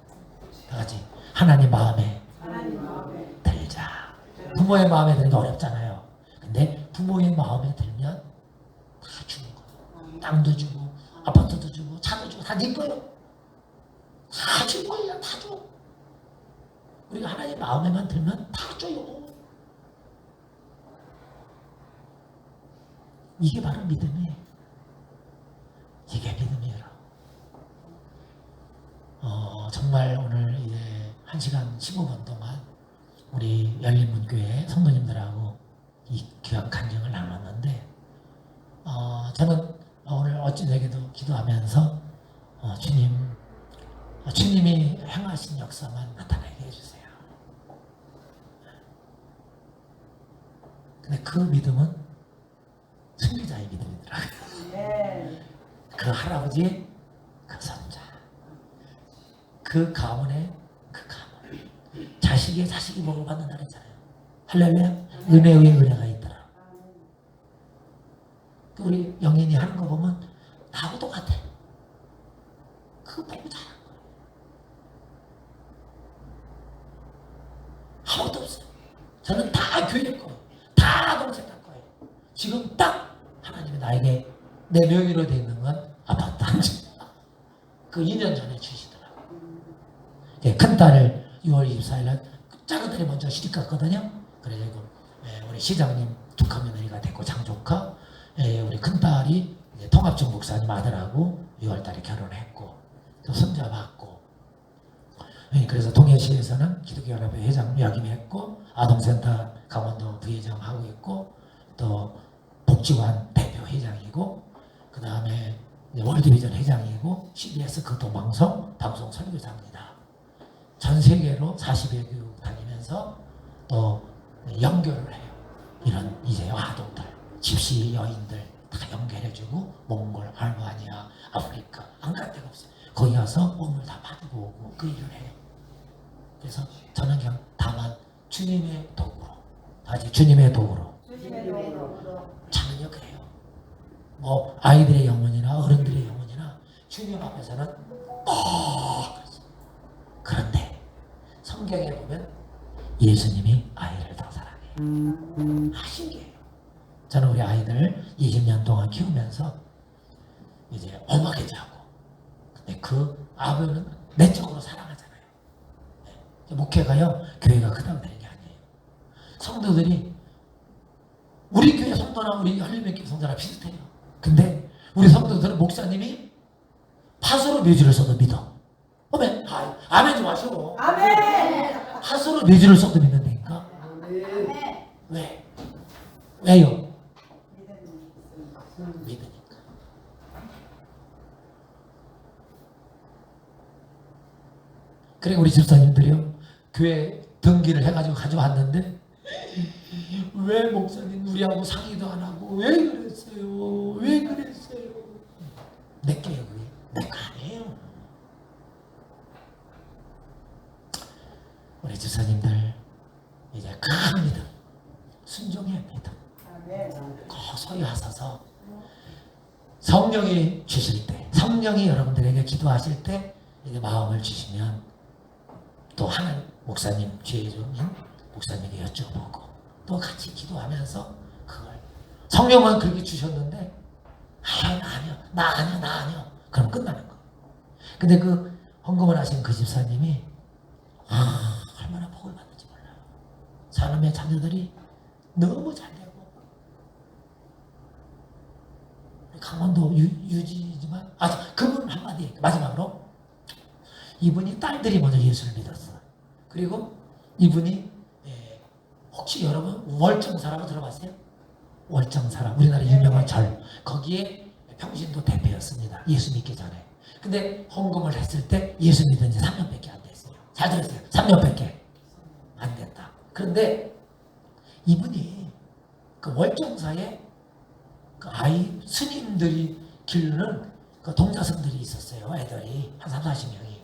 다 같이 하나님 마음에 들자. 부모의 마음에 드는 게 어렵잖아요. 근데 부모의 마음에 들면 다 주는 거예요. 땅도 주고 아파트도 주고 차도 주고 다 네 거예요. 다 줄 거예요. 다 줘. 우리가 하나님 마음에만 들면 다 줘요. 이게 바로 믿음이에요. 이게 믿음이에요. 정말 오늘 이제 1시간 15분 동안 우리 열린문교회 성도님들하고 이 귀한 간증을 나눴는데 저는 오늘 어찌되게도 기도하면서 주님이 행하신 역사만 나타나게 해주세요. 근데 그 믿음은 승리자의 믿음이더라고요. 그 할아버지의 그 손자, 그 가문의 그 가문, 자식의 자식이 복을 받는다 그랬잖아요. 할렐루야. 은혜 위에 은혜가 있더라. 우리 영인이 하는 거 보면 나하고 똑같아. 그거 보고 잘한 거예요. 아무것도 없어요. 저는 다 교회 거예요. 다 동생 할 거예요. 지금 딱 하나님이 나에게 내 명의로 되어 있는 건 아파트 한 집. 그 2년 전에 주시더라고요. 큰 딸을 6월 24일날 작은 딸이 먼저 시집 갔거든요. 그래서 우리 시장님 조카 며느리가 됐고 장조카, 우리 큰 딸이 통합종 목사님 아들하고 6월 달에 결혼했고 또 손자 받고, 그래서 동해시에서는 기독교연합회 회장 역임했고 아동센터 강원도 부회장 하고 있고 또 복지관 대표 회장이고 그 다음에 월드비전 회장이고 CBS 교통방송 방송 설교사입니다. 전 세계로 40여 교육 다니면서 또 연결을 해요. 이런 이제 아동들, 집시 여인들 다 연결해주고 몽골, 알바니아, 아프리카 안 갈 데가 없어요. 거기 가서 몸을 다 받고 오고 그 일을 해요. 그래서 저는 그냥 다만 주님의 도구로, 아직 주님의 도구로 저는요 그래요. 뭐 아이들의 영혼이나 어른들의 영혼이나 주님 앞에서는 그렇지. 그런데 성경에 보면 예수님이 아이를 더 사랑해요. 신기해요. 저는 우리 아이들 20년 동안 키우면서 이제 엄하게 자고, 근데 그 아버는 내적으로 사랑하잖아요. 목회가요 교회가 크다고 되는 게 아니에요. 성도들이 우리 교회 성도나 우리 열린교회 성도랑 비슷해요. 근데 우리 성도들은 목사님이 파수로 묘지를 써도 믿어. 아멘. 아멘 좀 하시고. 아멘. 파수로 묘지를 써도 믿는다니까. 왜? 왜요? 믿으니까. 그래 우리 집사님들이요 교회 등기를 해가지고 가져왔는데 왜 목사님 우리하고 상의도 안 하고 왜 그랬어요? 왜 그랬어요? 내게요 그게 내 거 아니에요. 우리 집사님들 이제 큰 믿음, 순종의 믿음 고소히 하셔서 성령이 주실 때, 성령이 여러분들에게 기도하실 때 이게 마음을 주시면 또 하나님 목사님 주의 종인 목사님에게 여쭤보고 또 같이 기도하면서 그걸 성령은 그렇게 주셨는데 아니요 나 아니요 그럼 끝나는 거예요. 근데 그 헌금을 하신 그 집사님이 얼마나 복을 받는지 몰라요. 사람의 자녀들이 너무 잘 되고 강원도 유지지만 그분 한마디 마지막으로 이분이 딸들이 먼저 예수를 믿었어요. 그리고 이분이 혹시 여러분 월정사라고 들어봤어요? 월정사라 우리나라 유명한 절 거기에 평신도 대표였습니다. 예수 믿기 전에 근데 헌금을 했을 때 예수 믿은 지 3년밖에 안 됐어요. 잘 들었어요. 3년밖에 안 됐다. 그런데 이분이 그 월정사에 그 아이 스님들이 기르는 그 동자승들이 있었어요. 애들이 한 3, 40명이.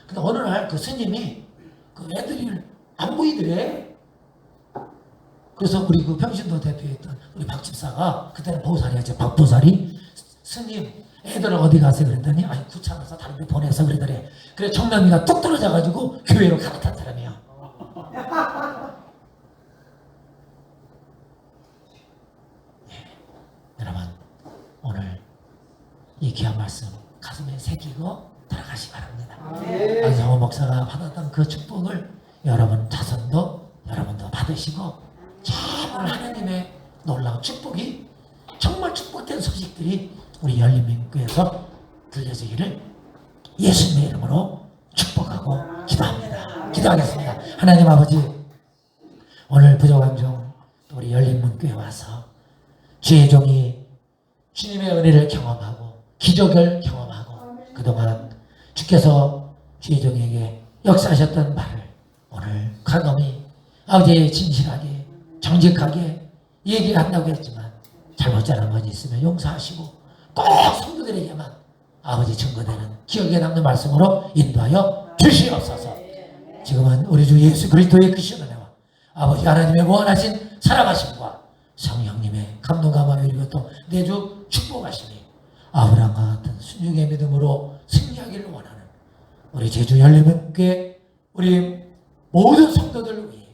근데 어느 날 그 스님이 그 애들이 안 보이더래. 그래서 우리 그 평신도 대표였던 우리 박 집사가 그때는 보살이었죠. 박보살이 스님 애들은 어디 가세요? 그랬더니 아니 구차나서 다른 데 보내서 그러더래. 그래 정남이가 뚝 떨어져가지고 교회로 갈아탄 사람이야. 여러분 오늘 이 귀한 말씀 가슴에 새기고 들어가시 바랍니다. 안성호 목사가 받았던 그 축복을 여러분 자손도 여러분도 받으시고 정말 하나님의 놀라운 축복이 정말 축복된 소식들이 우리 열린민교에서 들려지기를 예수님의 이름으로 축복하고 기도합니다. 기도하겠습니다. 하나님 아버지 오늘 부족한 중 우리 열린민교에 와서 주의 종이 주님의 은혜를 경험하고 기적을 경험하고 그동안 주께서 주의 종에게 역사하셨던 바를 오늘 간엄히 아버지 진실하게 정직하게 얘기한다고 했지만 잘못 잘한 것이 있으면 용서하시고 꼭 성도들에게만 아버지 증거되는 기억에 남는 말씀으로 인도하여 주시옵소서. 지금은 우리 주 예수 그리스도의 그 시원하와 아버지 하나님의 무한하신 사랑하심과 성령님의 감동감화 그리고 또 내주 축복하심이 아브라함과 같은 순종의 믿음으로 승리하기를 원하는 우리 제주 열린민교회 우리 모든 성도들 위해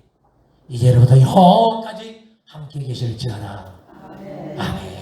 이제로부터 영원까지 함께 계실지어다. 아멘.